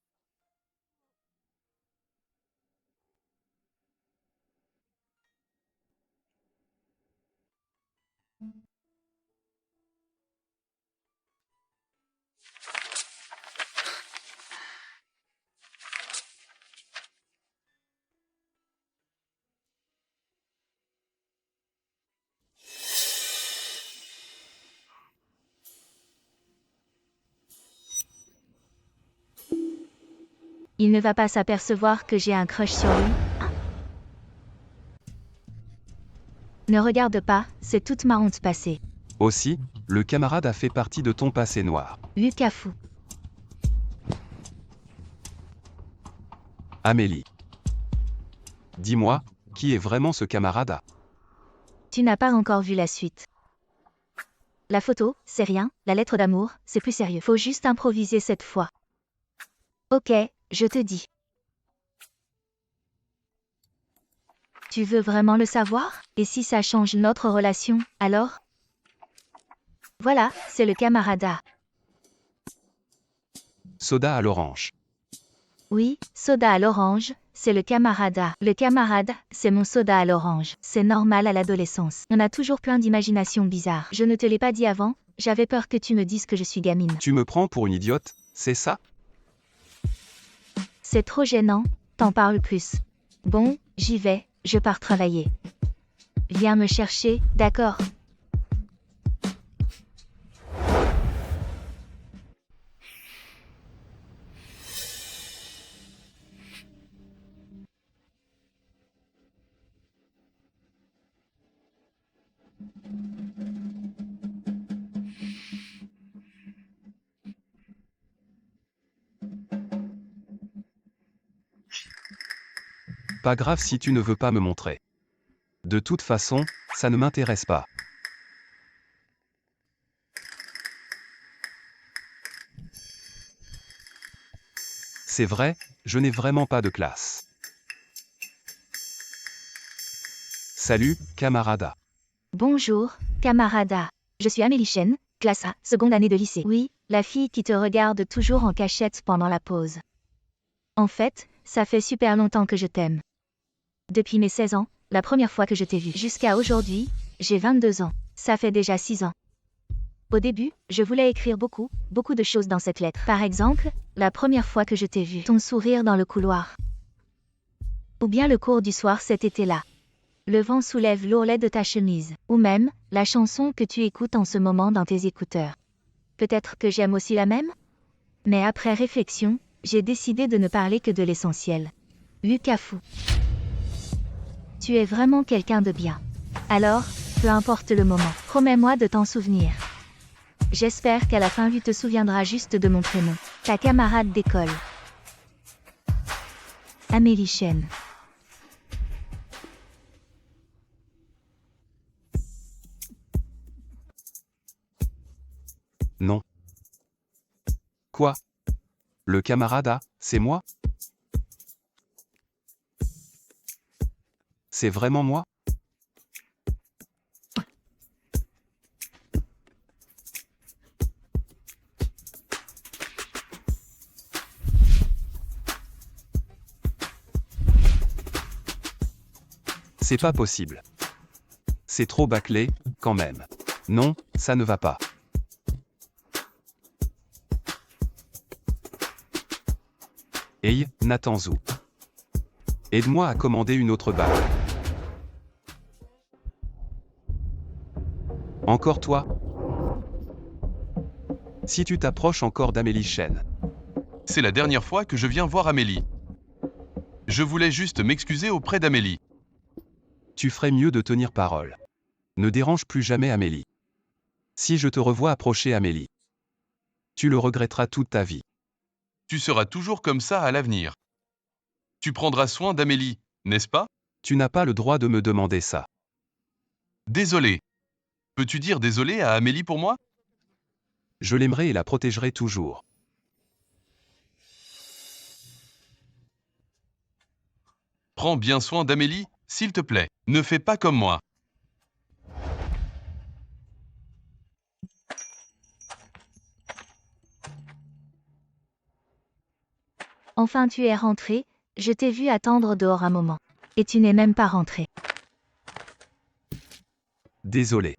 Il ne va pas s'apercevoir que j'ai un crush sur lui. Ne regarde pas, c'est toute ma honte passée. Aussi, le camarade a fait partie de ton passé noir. Lucas fou. Amélie. Dis-moi, qui est vraiment ce camarade? Tu n'as pas encore vu la suite. La photo, c'est rien, la lettre d'amour, c'est plus sérieux. Faut juste improviser cette fois. Ok, je te dis. Tu veux vraiment le savoir? Et si ça change notre relation, alors? Voilà, c'est le camarada. Soda à l'orange. Oui, soda à l'orange, c'est le camarada. Le camarade, c'est mon soda à l'orange. C'est normal à l'adolescence. On a toujours plein d'imaginations bizarres. Je ne te l'ai pas dit avant, j'avais peur que tu me dises que je suis gamine. Tu me prends pour une idiote, c'est ça? C'est trop gênant, t'en parles plus. Bon, j'y vais, je pars travailler. Viens me chercher, d'accord? Pas grave si tu ne veux pas me montrer. De toute façon, ça ne m'intéresse pas. C'est vrai, je n'ai vraiment pas de classe. Salut, camarada. Bonjour, camarada. Je suis Amélie Chen, classe A, seconde année de lycée. Oui, la fille qui te regarde toujours en cachette pendant la pause. En fait, ça fait super longtemps que je t'aime. Depuis mes 16 ans, la première fois que je t'ai vu. Jusqu'à aujourd'hui, j'ai 22 ans. Ça fait déjà 6 ans. Au début, je voulais écrire beaucoup de choses dans cette lettre. Par exemple, la première fois que je t'ai vu, ton sourire dans le couloir. Ou bien le cours du soir cet été-là. Le vent soulève l'ourlet de ta chemise. Ou même, la chanson que tu écoutes en ce moment dans tes écouteurs. Peut-être que j'aime aussi la même? Mais après réflexion, j'ai décidé de ne parler que de l'essentiel. Lucas fou. Tu es vraiment quelqu'un de bien. Alors, peu importe le moment, promets-moi de t'en souvenir. J'espère qu'à la fin tu te souviendras juste de mon prénom. Ta camarade d'école. Amélie Chen. Non. Quoi? Le camarade A, c'est moi? C'est vraiment moi? C'est pas possible. C'est trop bâclé, quand même. Non, ça ne va pas. Hey, Natanzu. Aide-moi à commander une autre bague. Encore toi? Si tu t'approches encore d'Amélie Chen. C'est la dernière fois que je viens voir Amélie. Je voulais juste m'excuser auprès d'Amélie. Tu ferais mieux de tenir parole. Ne dérange plus jamais Amélie. Si je te revois approcher Amélie, tu le regretteras toute ta vie. Tu seras toujours comme ça à l'avenir. Tu prendras soin d'Amélie, n'est-ce pas? Tu n'as pas le droit de me demander ça. Désolé. Peux-tu dire désolé à Amélie pour moi? Je l'aimerai et la protégerai toujours. Prends bien soin d'Amélie, s'il te plaît. Ne fais pas comme moi. Enfin tu es rentré, je t'ai vu attendre dehors un moment. Et tu n'es même pas rentré. Désolé.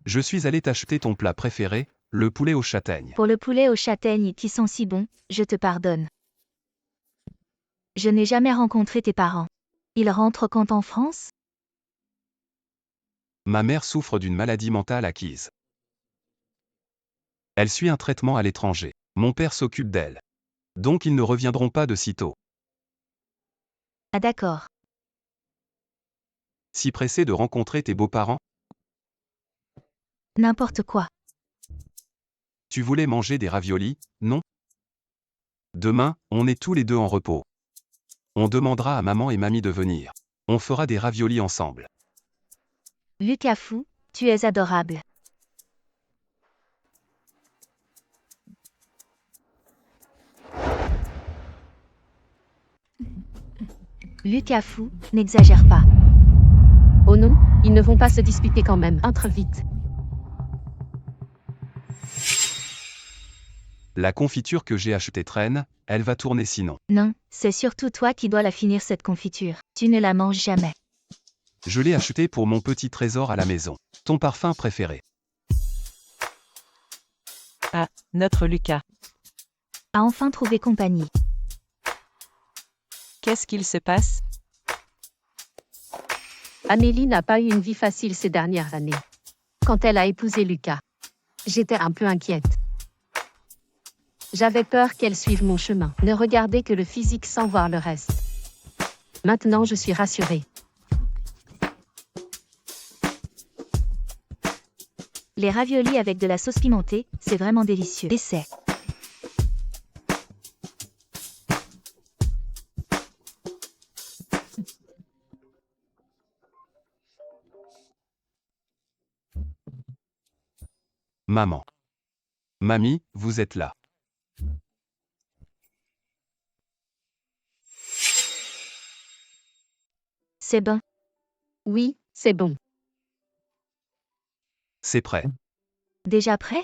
Je suis allé t'acheter ton plat préféré, le poulet aux châtaignes. Pour le poulet aux châtaignes qui sont si bons, je te pardonne. Je n'ai jamais rencontré tes parents. Ils rentrent quand en France? Ma mère souffre d'une maladie mentale acquise. Elle suit un traitement à l'étranger. Mon père s'occupe d'elle. Donc ils ne reviendront pas de sitôt. Ah d'accord. Si pressé de rencontrer tes beaux-parents? N'importe quoi. Tu voulais manger des raviolis, non? Demain, on est tous les deux en repos. On demandera à maman et mamie de venir. On fera des raviolis ensemble. Lucas Fou, tu es adorable. Lucas Fou, n'exagère pas. Oh non, ils ne vont pas se disputer quand même. Entre vite. La confiture que j'ai achetée traîne, elle va tourner sinon. Non, c'est surtout toi qui dois la finir cette confiture. Tu ne la manges jamais. Je l'ai achetée pour mon petit trésor à la maison. Ton parfum préféré. Ah, notre Lucas. A enfin trouvé compagnie. Qu'est-ce qu'il se passe? Amélie n'a pas eu une vie facile ces dernières années. Quand elle a épousé Lucas, j'étais un peu inquiète. J'avais peur qu'elle suive mon chemin. Ne regardez que le physique sans voir le reste. Maintenant je suis rassurée. Les raviolis avec de la sauce pimentée, c'est vraiment délicieux. Essai. Maman. Mamie, vous êtes là. C'est bon. Oui, c'est bon. C'est prêt. Déjà prêt?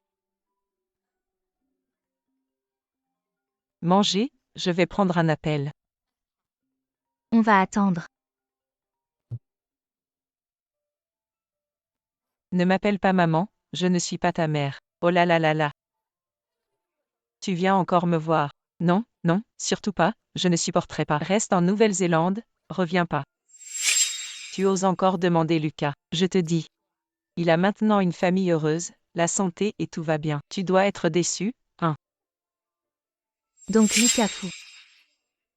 Mangez, je vais prendre un appel. On va attendre. Ne m'appelle pas maman, je ne suis pas ta mère. Oh là là là là. Tu viens encore me voir. Non, non, surtout pas, je ne supporterai pas. Reste en Nouvelle-Zélande, reviens pas. Tu oses encore demander Lucas, je te dis. Il a maintenant une famille heureuse, la santé et tout va bien. Tu dois être déçu, hein. Donc Lucas Fou.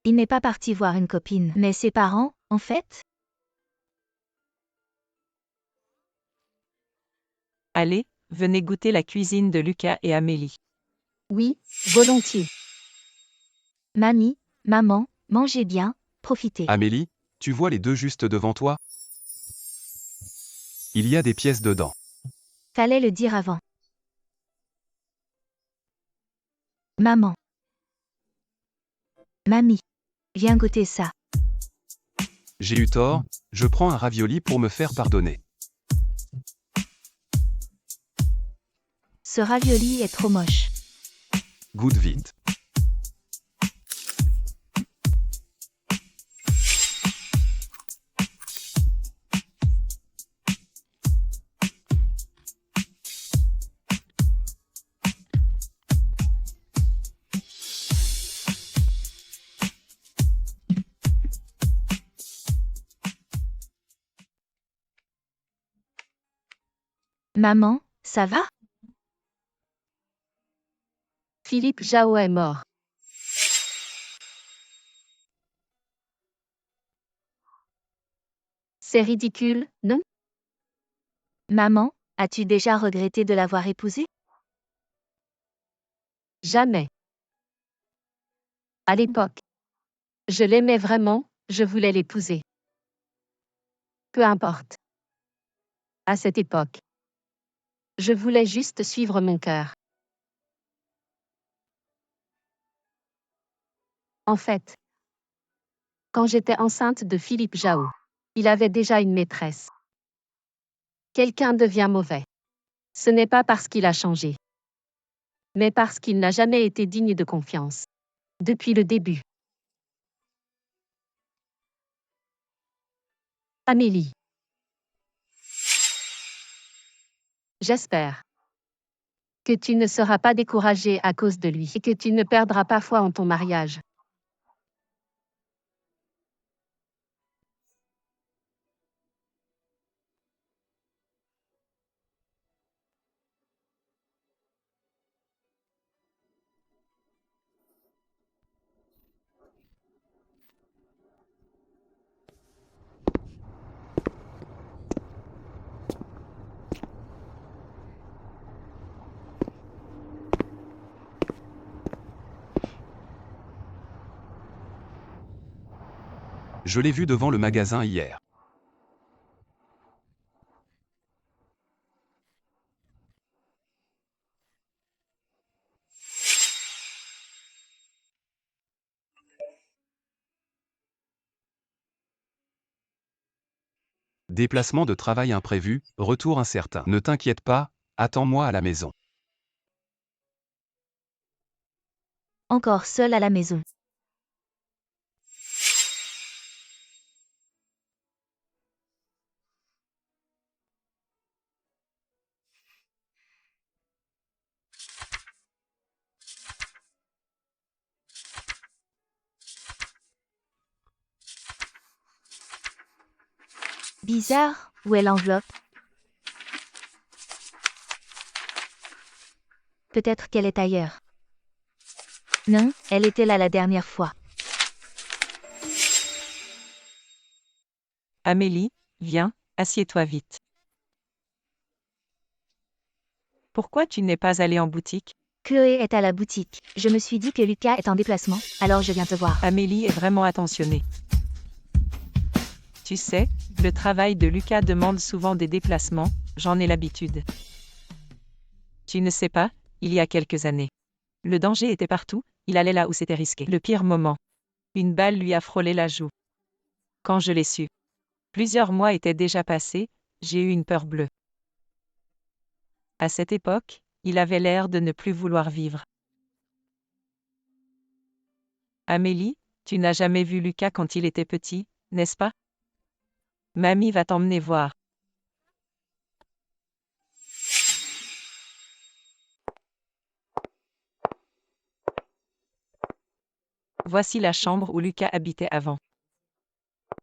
Il n'est pas parti voir une copine. Mais ses parents, en fait? Allez, venez goûter la cuisine de Lucas et Amélie. Oui, volontiers. Mamie, maman, mangez bien, profitez. Amélie, tu vois les deux juste devant toi? Il y a des pièces dedans. Fallait le dire avant. Maman. Mamie. Viens goûter ça. J'ai eu tort, je prends un ravioli pour me faire pardonner. Ce ravioli est trop moche. Goûte vite. Maman, ça va? Philippe Zhao est mort. C'est ridicule, non? Maman, as-tu déjà regretté de l'avoir épousé? Jamais. À l'époque. Je l'aimais vraiment, je voulais l'épouser. Peu importe. À cette époque. Je voulais juste suivre mon cœur. En fait, quand j'étais enceinte de Philippe Zhao, il avait déjà une maîtresse. Quelqu'un devient mauvais. Ce n'est pas parce qu'il a changé, mais parce qu'il n'a jamais été digne de confiance. Depuis le début. Amélie. J'espère que tu ne seras pas découragée à cause de lui et que tu ne perdras pas foi en ton mariage. Je l'ai vu devant le magasin hier. Déplacement de travail imprévu, retour incertain. Ne t'inquiète pas, attends-moi à la maison. Encore seul à la maison. Bizarre, où est l'enveloppe? Peut-être qu'elle est ailleurs. Non, elle était là la dernière fois. Amélie, viens, assieds-toi vite. Pourquoi tu n'es pas allée en boutique? Chloé est à la boutique. Je me suis dit que Lucas est en déplacement, alors je viens te voir. Amélie est vraiment attentionnée. Tu sais, le travail de Lucas demande souvent des déplacements, j'en ai l'habitude. Tu ne sais pas, il y a quelques années. Le danger était partout, il allait là où c'était risqué. Le pire moment. Une balle lui a frôlé la joue. Quand je l'ai su. Plusieurs mois étaient déjà passés, j'ai eu une peur bleue. À cette époque, il avait l'air de ne plus vouloir vivre. Amélie, tu n'as jamais vu Lucas quand il était petit, n'est-ce pas? Mamie va t'emmener voir. Voici la chambre où Lucas habitait avant.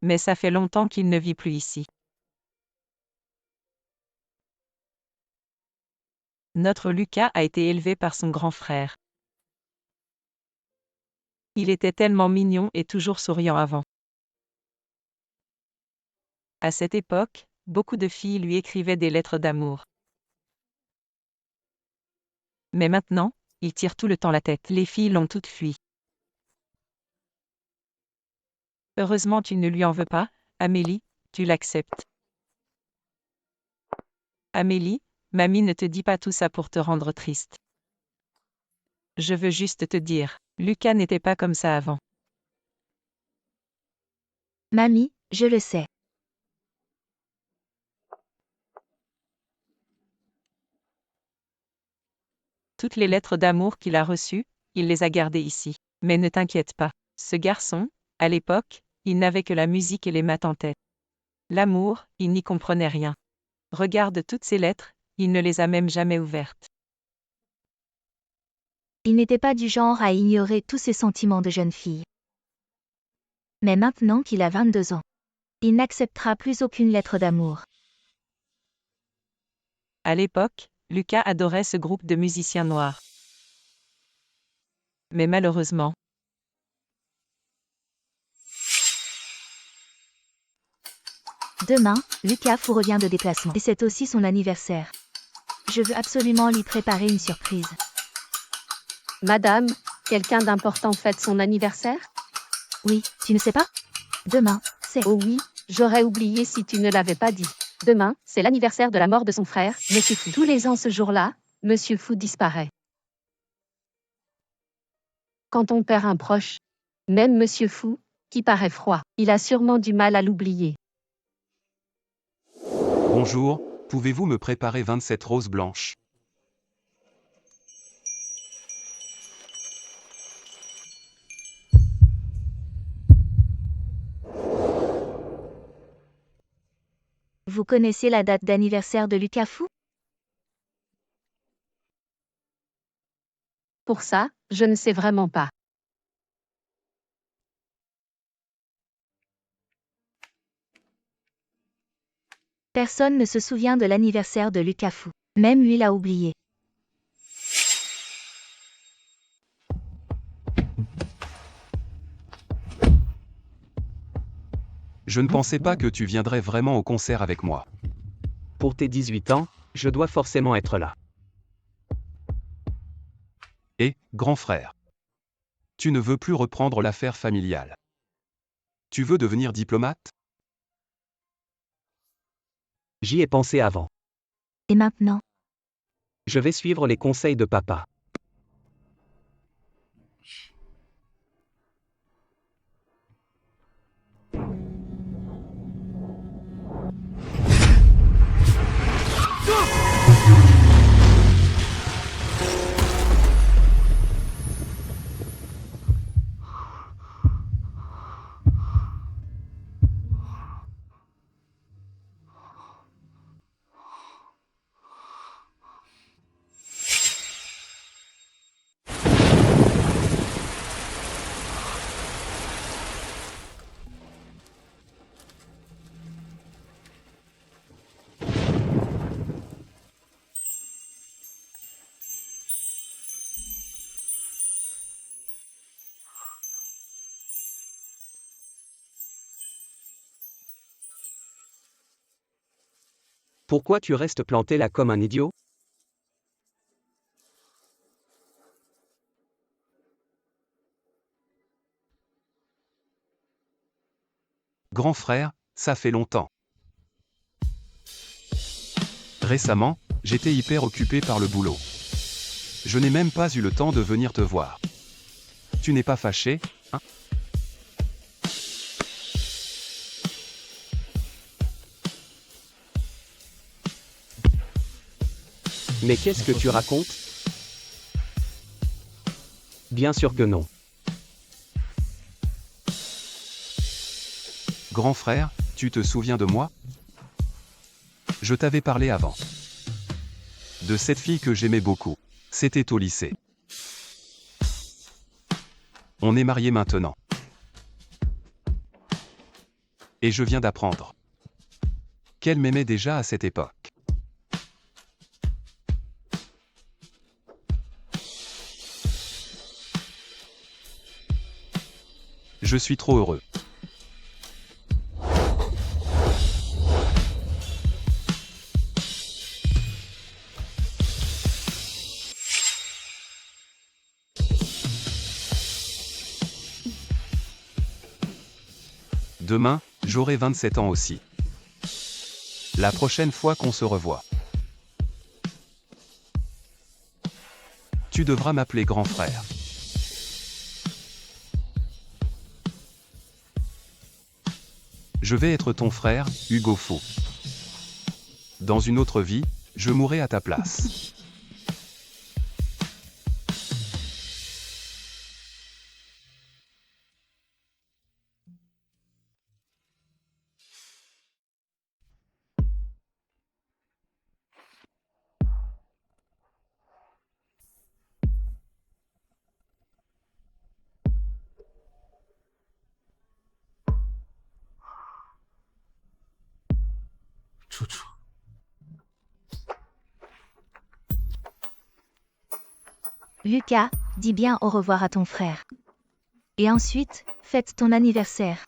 Mais ça fait longtemps qu'il ne vit plus ici. Notre Lucas a été élevé par son grand frère. Il était tellement mignon et toujours souriant avant. À cette époque, beaucoup de filles lui écrivaient des lettres d'amour. Mais maintenant, il tire tout le temps la tête. Les filles l'ont toutes fui. Heureusement tu ne lui en veux pas, Amélie, tu l'acceptes. Amélie, mamie ne te dit pas tout ça pour te rendre triste. Je veux juste te dire, Lucas n'était pas comme ça avant. Mamie, je le sais. Toutes les lettres d'amour qu'il a reçues, il les a gardées ici. Mais ne t'inquiète pas. Ce garçon, à l'époque, il n'avait que la musique et les maths en tête. L'amour, il n'y comprenait rien. Regarde toutes ces lettres, il ne les a même jamais ouvertes. Il n'était pas du genre à ignorer tous ses sentiments de jeune fille. Mais maintenant qu'il a 22 ans, il n'acceptera plus aucune lettre d'amour. À l'époque, Lucas adorait ce groupe de musiciens noirs. Mais malheureusement, Demain, Lucas Fou revient de déplacement. Et c'est aussi son anniversaire. Je veux absolument lui préparer une surprise. Madame, quelqu'un d'important fête son anniversaire? Oui, tu ne sais pas? Demain, c'est... Oh oui, j'aurais oublié si tu ne l'avais pas dit. Demain, c'est l'anniversaire de la mort de son frère, Monsieur Fou. Tous les ans ce jour-là, Monsieur Fou disparaît. Quand on perd un proche, même Monsieur Fou, qui paraît froid, il a sûrement du mal à l'oublier. Bonjour, pouvez-vous me préparer 27 roses blanches? Vous connaissez la date d'anniversaire de Lucas Fou? Pour ça, je ne sais vraiment pas. Personne ne se souvient de l'anniversaire de Lucas Fou. Même lui l'a oublié. Je ne pensais pas que tu viendrais vraiment au concert avec moi. Pour tes 18 ans, je dois forcément être là. Et, grand frère, tu ne veux plus reprendre l'affaire familiale. Tu veux devenir diplomate? J'y ai pensé avant. Et maintenant? Je vais suivre les conseils de papa. Pourquoi tu restes planté là comme un idiot? Grand frère, ça fait longtemps. Récemment, j'étais hyper occupé par le boulot. Je n'ai même pas eu le temps de venir te voir. Tu n'es pas fâché, hein? Mais qu'est-ce que tu racontes? Bien sûr que non. Grand frère, tu te souviens de moi? Je t'avais parlé avant. De cette fille que j'aimais beaucoup. C'était au lycée. On est mariés maintenant. Et je viens d'apprendre qu'elle m'aimait déjà à cette époque. Je suis trop heureux. Demain, j'aurai 27 ans aussi. La prochaine fois qu'on se revoit. Tu Tu devras m'appeler grand frère. Je vais être ton frère, Hugo Faux. Dans une autre vie, je mourrai à ta place. Lucas, dis bien au revoir à ton frère. Et ensuite, fête ton anniversaire.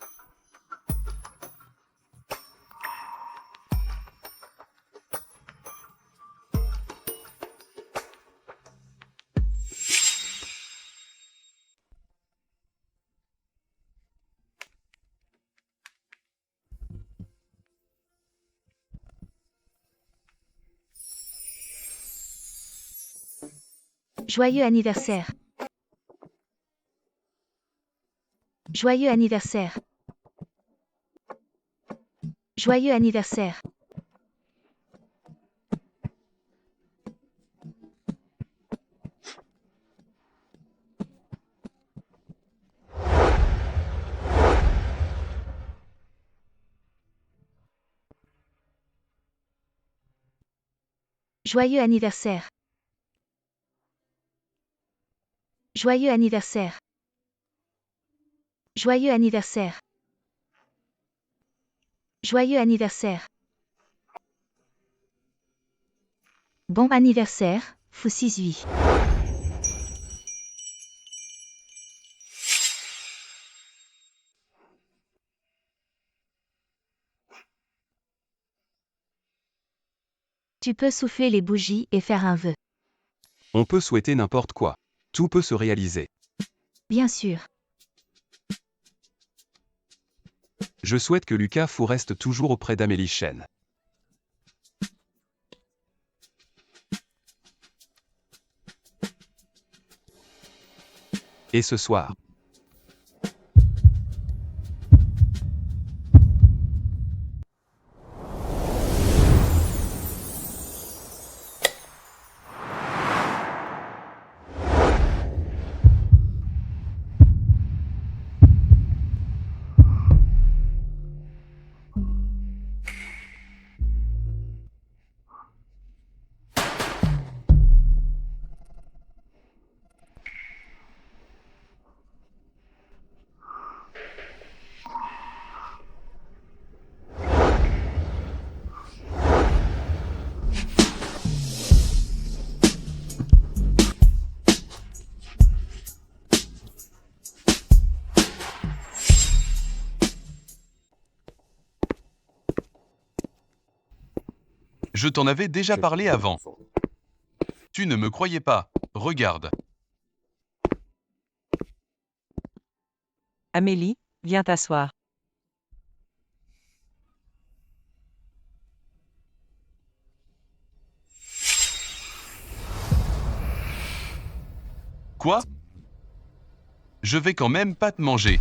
Joyeux anniversaire. Joyeux anniversaire. Joyeux anniversaire. Joyeux anniversaire. Joyeux anniversaire. Joyeux anniversaire. Joyeux anniversaire. Bon anniversaire, Fou 6-8. Tu peux souffler les bougies et faire un vœu. On peut souhaiter n'importe quoi. Tout peut se réaliser. Bien sûr. Je souhaite que Lucas Fou reste toujours auprès d'Amélie Chen. Et ce soir. Je t'en avais déjà parlé avant. Tu ne me croyais pas. Regarde. Amélie, viens t'asseoir. Quoi? Je vais quand même pas te manger.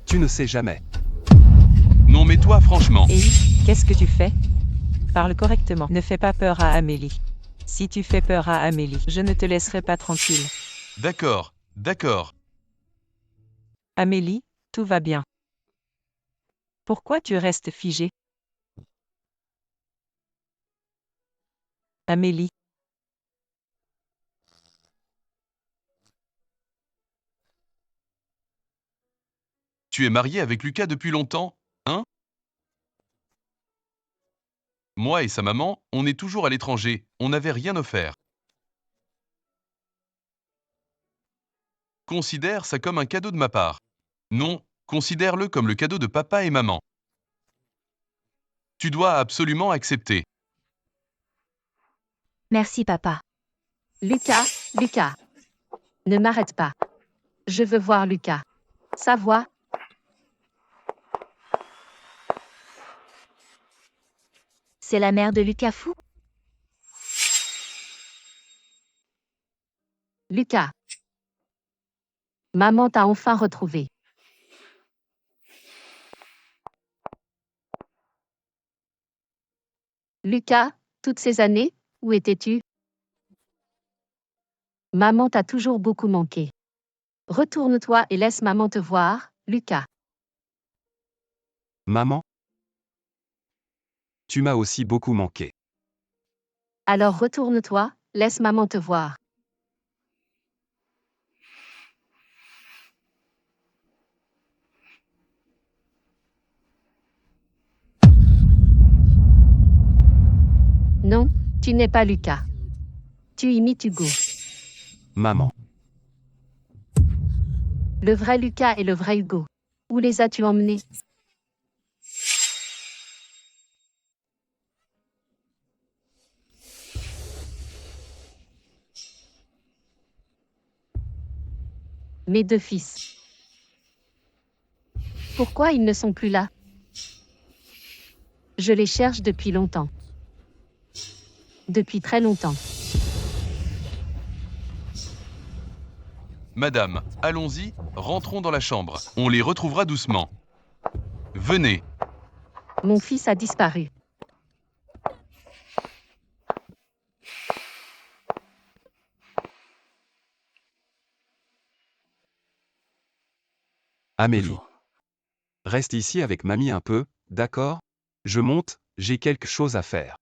Tu ne sais jamais. Non mais toi franchement. Et qu'est-ce que tu fais? Parle correctement. Ne fais pas peur à Amélie. Si tu fais peur à Amélie, je ne te laisserai pas tranquille. D'accord, d'accord. Amélie, tout va bien. Pourquoi tu restes figée? Amélie. Tu es mariée avec Lucas depuis longtemps, hein? Moi et sa maman, on est toujours à l'étranger, on n'avait rien offert. Considère ça comme un cadeau de ma part. Non, considère-le comme le cadeau de papa et maman. Tu dois absolument accepter. Merci papa. Lucas, Lucas. Ne m'arrête pas. Je veux voir Lucas. Sa voix. C'est la mère de Lucas Fou? Lucas. Maman t'a enfin retrouvé. Lucas, toutes ces années, où étais-tu? Maman t'a toujours beaucoup manqué. Retourne-toi et laisse maman te voir, Lucas. Maman? Tu m'as aussi beaucoup manqué. Alors retourne-toi, laisse maman te voir. Non, tu n'es pas Lucas. Tu imites Hugo. Maman. Le vrai Lucas et le vrai Hugo. Où les as-tu emmenés? Mes deux fils. Pourquoi ils ne sont plus là? Je les cherche depuis longtemps. Depuis très longtemps. Madame, allons-y, rentrons dans la chambre. On les retrouvera doucement. Venez. Mon fils a disparu. Amélie. Reste ici avec mamie un peu, d'accord? Je monte, j'ai quelque chose à faire.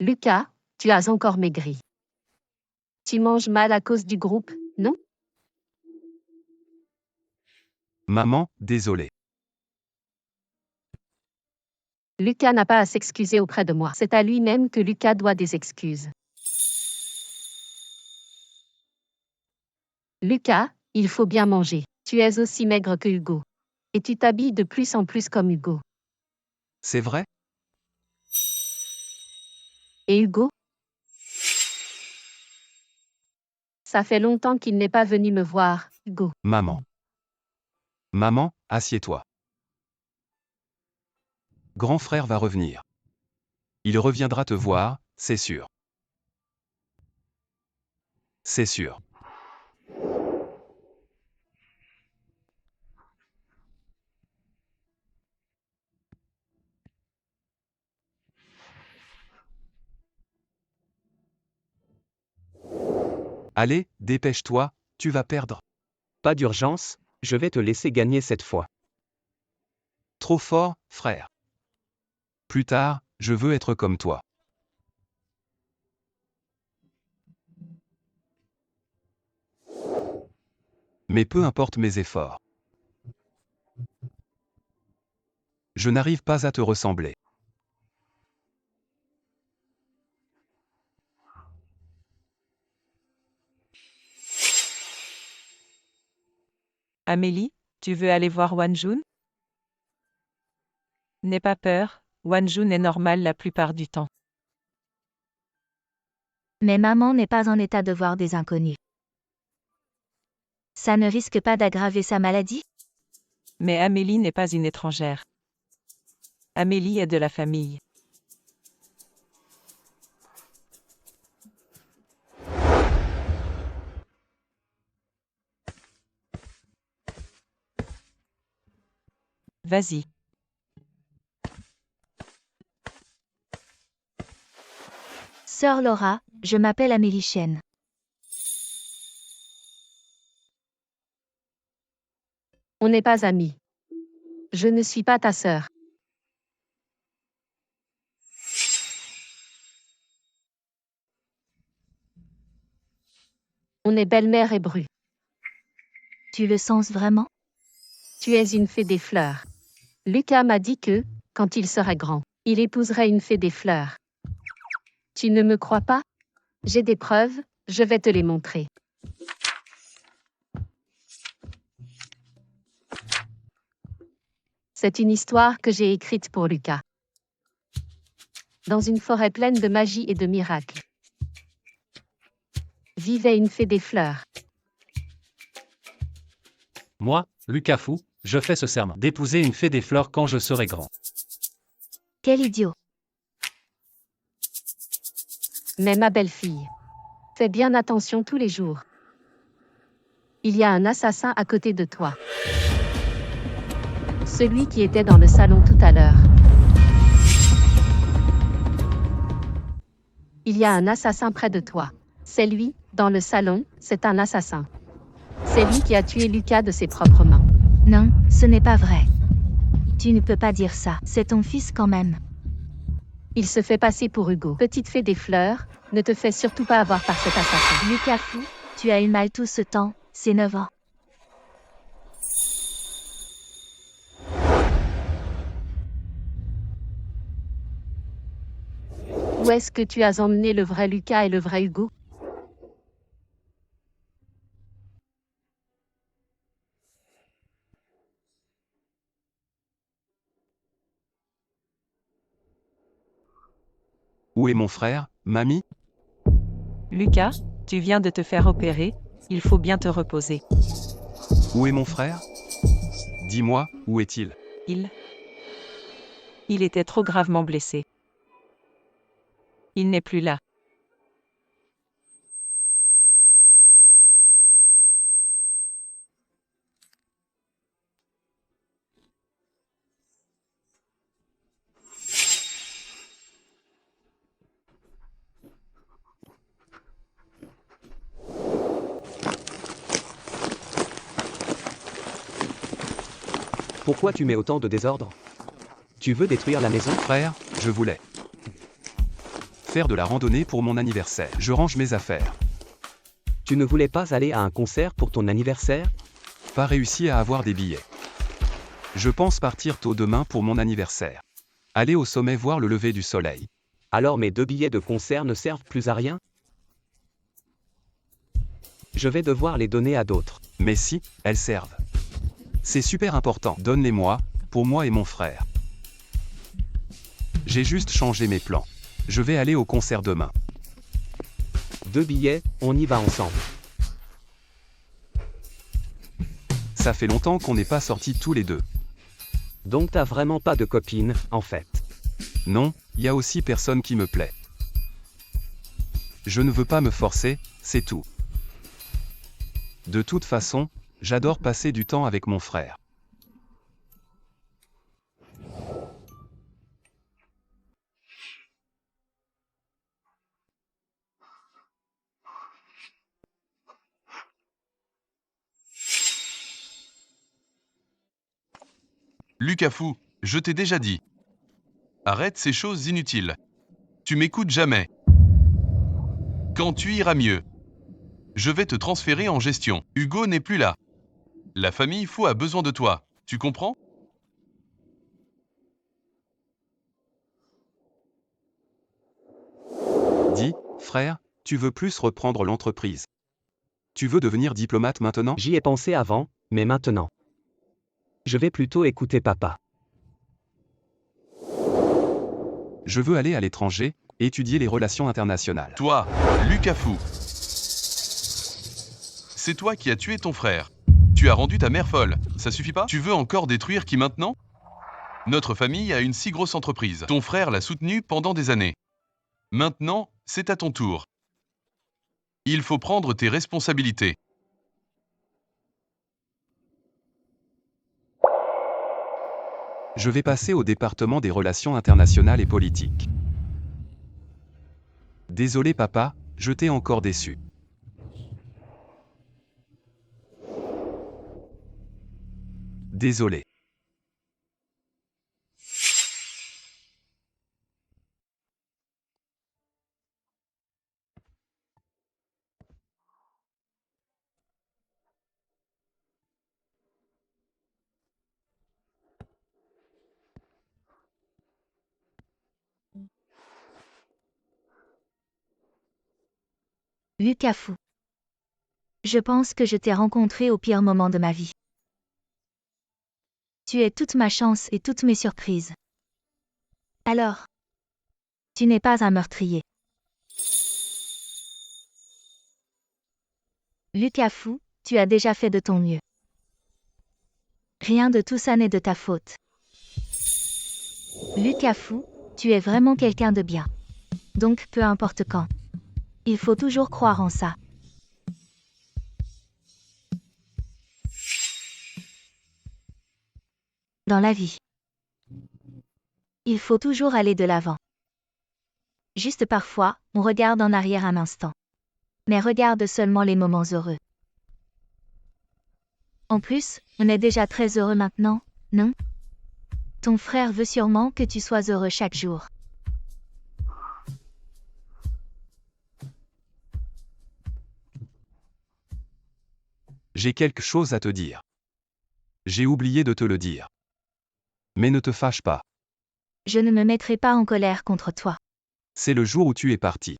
Lucas, tu as encore maigri. Tu manges mal à cause du groupe, non? Maman, désolé. Lucas n'a pas à s'excuser auprès de moi. C'est à lui-même que Lucas doit des excuses. Lucas, il faut bien manger. Tu es aussi maigre que Hugo. Et tu t'habilles de plus en plus comme Hugo. C'est vrai? Et Hugo? Ça fait longtemps qu'il n'est pas venu me voir, Hugo. Maman. Maman, assieds-toi. Grand frère va revenir. Il reviendra te voir, c'est sûr. C'est sûr. Allez, dépêche-toi, tu vas perdre. Pas d'urgence, je vais te laisser gagner cette fois. Trop fort, frère. Plus tard, je veux être comme toi. Mais peu importe mes efforts. Je n'arrive pas à te ressembler. Amélie, tu veux aller voir Wanjun? N'aie pas peur, Wanjun est normal la plupart du temps. Mais maman n'est pas en état de voir des inconnus. Ça ne risque pas d'aggraver sa maladie? Mais Amélie n'est pas une étrangère. Amélie est de la famille. Vas-y. Sœur Laura, je m'appelle Amélie Chen. On n'est pas amis. Je ne suis pas ta sœur. On est belle-mère et bru. Tu le sens vraiment? Tu es une fée des fleurs. Lucas m'a dit que, quand il serait grand, il épouserait une fée des fleurs. Tu ne me crois pas? J'ai des preuves, je vais te les montrer. C'est une histoire que j'ai écrite pour Lucas. Dans une forêt pleine de magie et de miracles, vivait une fée des fleurs. Moi, Lucas Fou, je fais ce serment d'épouser une fée des fleurs quand je serai grand. Quel idiot. Mais ma belle-fille, fais bien attention tous les jours. Il y a un assassin à côté de toi. Celui qui était dans le salon tout à l'heure. Il y a un assassin près de toi. C'est lui, dans le salon, c'est un assassin. C'est lui qui a tué Lucas de ses propres mains. Non, ce n'est pas vrai. Tu ne peux pas dire ça, c'est ton fils quand même. Il se fait passer pour Hugo. Petite fée des fleurs, ne te fais surtout pas avoir par cet assassin. Lucas Fou, tu as eu mal tout ce temps, c'est 9 ans. Où est-ce que tu as emmené le vrai Lucas et le vrai Hugo? Où est mon frère, mamie? Lucas, tu viens de te faire opérer, il faut bien te reposer. Où est mon frère? Dis-moi, où est-il? Il était trop gravement blessé. Il n'est plus là. Pourquoi tu mets autant de désordre? Tu veux détruire la maison? Frère, je voulais faire de la randonnée pour mon anniversaire. Je range mes affaires. Tu ne voulais pas aller à un concert pour ton anniversaire? Pas réussi à avoir des billets. Je pense partir tôt demain pour mon anniversaire. Aller au sommet voir le lever du soleil. Alors mes 2 billets de concert ne servent plus à rien? Je vais devoir les donner à d'autres. Mais si, elles servent. C'est super important. Donne-les-moi, pour moi et mon frère. J'ai juste changé mes plans. Je vais aller au concert demain. 2 billets, on y va ensemble. Ça fait longtemps qu'on n'est pas sortis tous les deux. Donc t'as vraiment pas de copine, en fait. Non, y a aussi personne qui me plaît. Je ne veux pas me forcer, c'est tout. De toute façon, j'adore passer du temps avec mon frère. Lucas Fou, je t'ai déjà dit. Arrête ces choses inutiles. Tu m'écoutes jamais. Quand tu iras mieux, je vais te transférer en gestion. Hugo n'est plus là. La famille Fou a besoin de toi, tu comprends? Dis, frère, tu veux plus reprendre l'entreprise. Tu veux devenir diplomate maintenant? J'y ai pensé avant, mais maintenant. Je vais plutôt écouter papa. Je veux aller à l'étranger, étudier les relations internationales. Toi, Lucas Fou. C'est toi qui as tué ton frère. Tu as rendu ta mère folle, ça suffit pas? Tu veux encore détruire qui maintenant? Notre famille a une si grosse entreprise. Ton frère l'a soutenue pendant des années. Maintenant, c'est à ton tour. Il faut prendre tes responsabilités. Je vais passer au département des relations internationales et politiques. Désolé papa, je t'ai encore déçu. Désolé. Lucas Fou. Je pense que je t'ai rencontré au pire moment de ma vie. Tu es toute ma chance et toutes mes surprises. Alors, tu n'es pas un meurtrier. Lucas Fou, tu as déjà fait de ton mieux. Rien de tout ça n'est de ta faute. Lucas Fou, tu es vraiment quelqu'un de bien. Donc, peu importe quand. Il faut toujours croire en ça. Dans la vie, il faut toujours aller de l'avant. Juste parfois, on regarde en arrière un instant. Mais regarde seulement les moments heureux. En plus, on est déjà très heureux maintenant, non? Ton frère veut sûrement que tu sois heureux chaque jour. J'ai quelque chose à te dire. J'ai oublié de te le dire. Mais ne te fâche pas. Je ne me mettrai pas en colère contre toi. C'est le jour où tu es parti.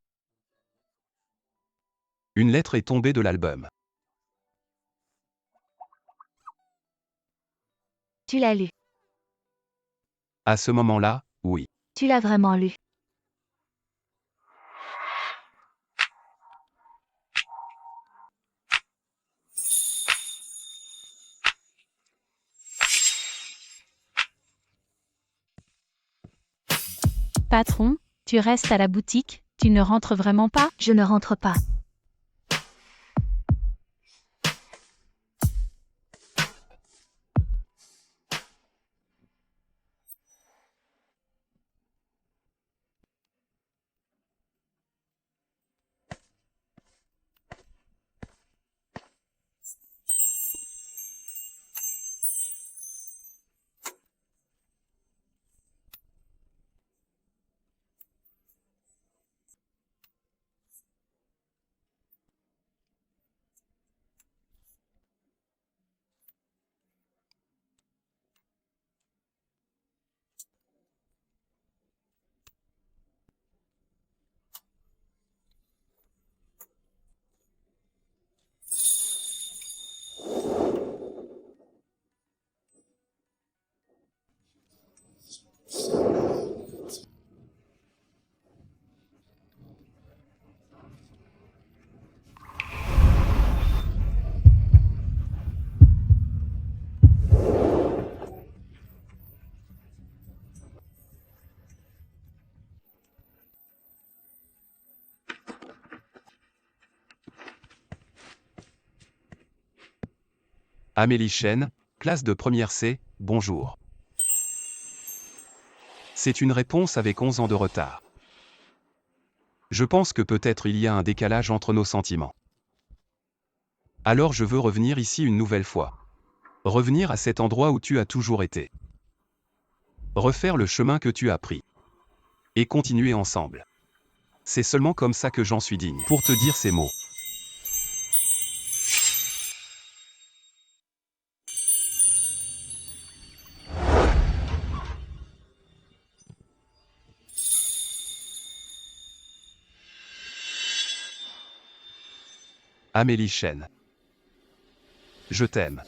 Une lettre est tombée de l'album. Tu l'as lu. À ce moment-là, oui. Tu l'as vraiment lu. Patron, tu restes à la boutique, tu ne rentres vraiment pas? Je ne rentre pas. Amélie Chen, classe de première C, bonjour. C'est une réponse avec 11 ans de retard. Je pense que peut-être il y a un décalage entre nos sentiments. Alors je veux revenir ici une nouvelle fois. Revenir à cet endroit où tu as toujours été. Refaire le chemin que tu as pris. Et continuer ensemble. C'est seulement comme ça que j'en suis digne pour te dire ces mots. Amélie Chen. Je t'aime.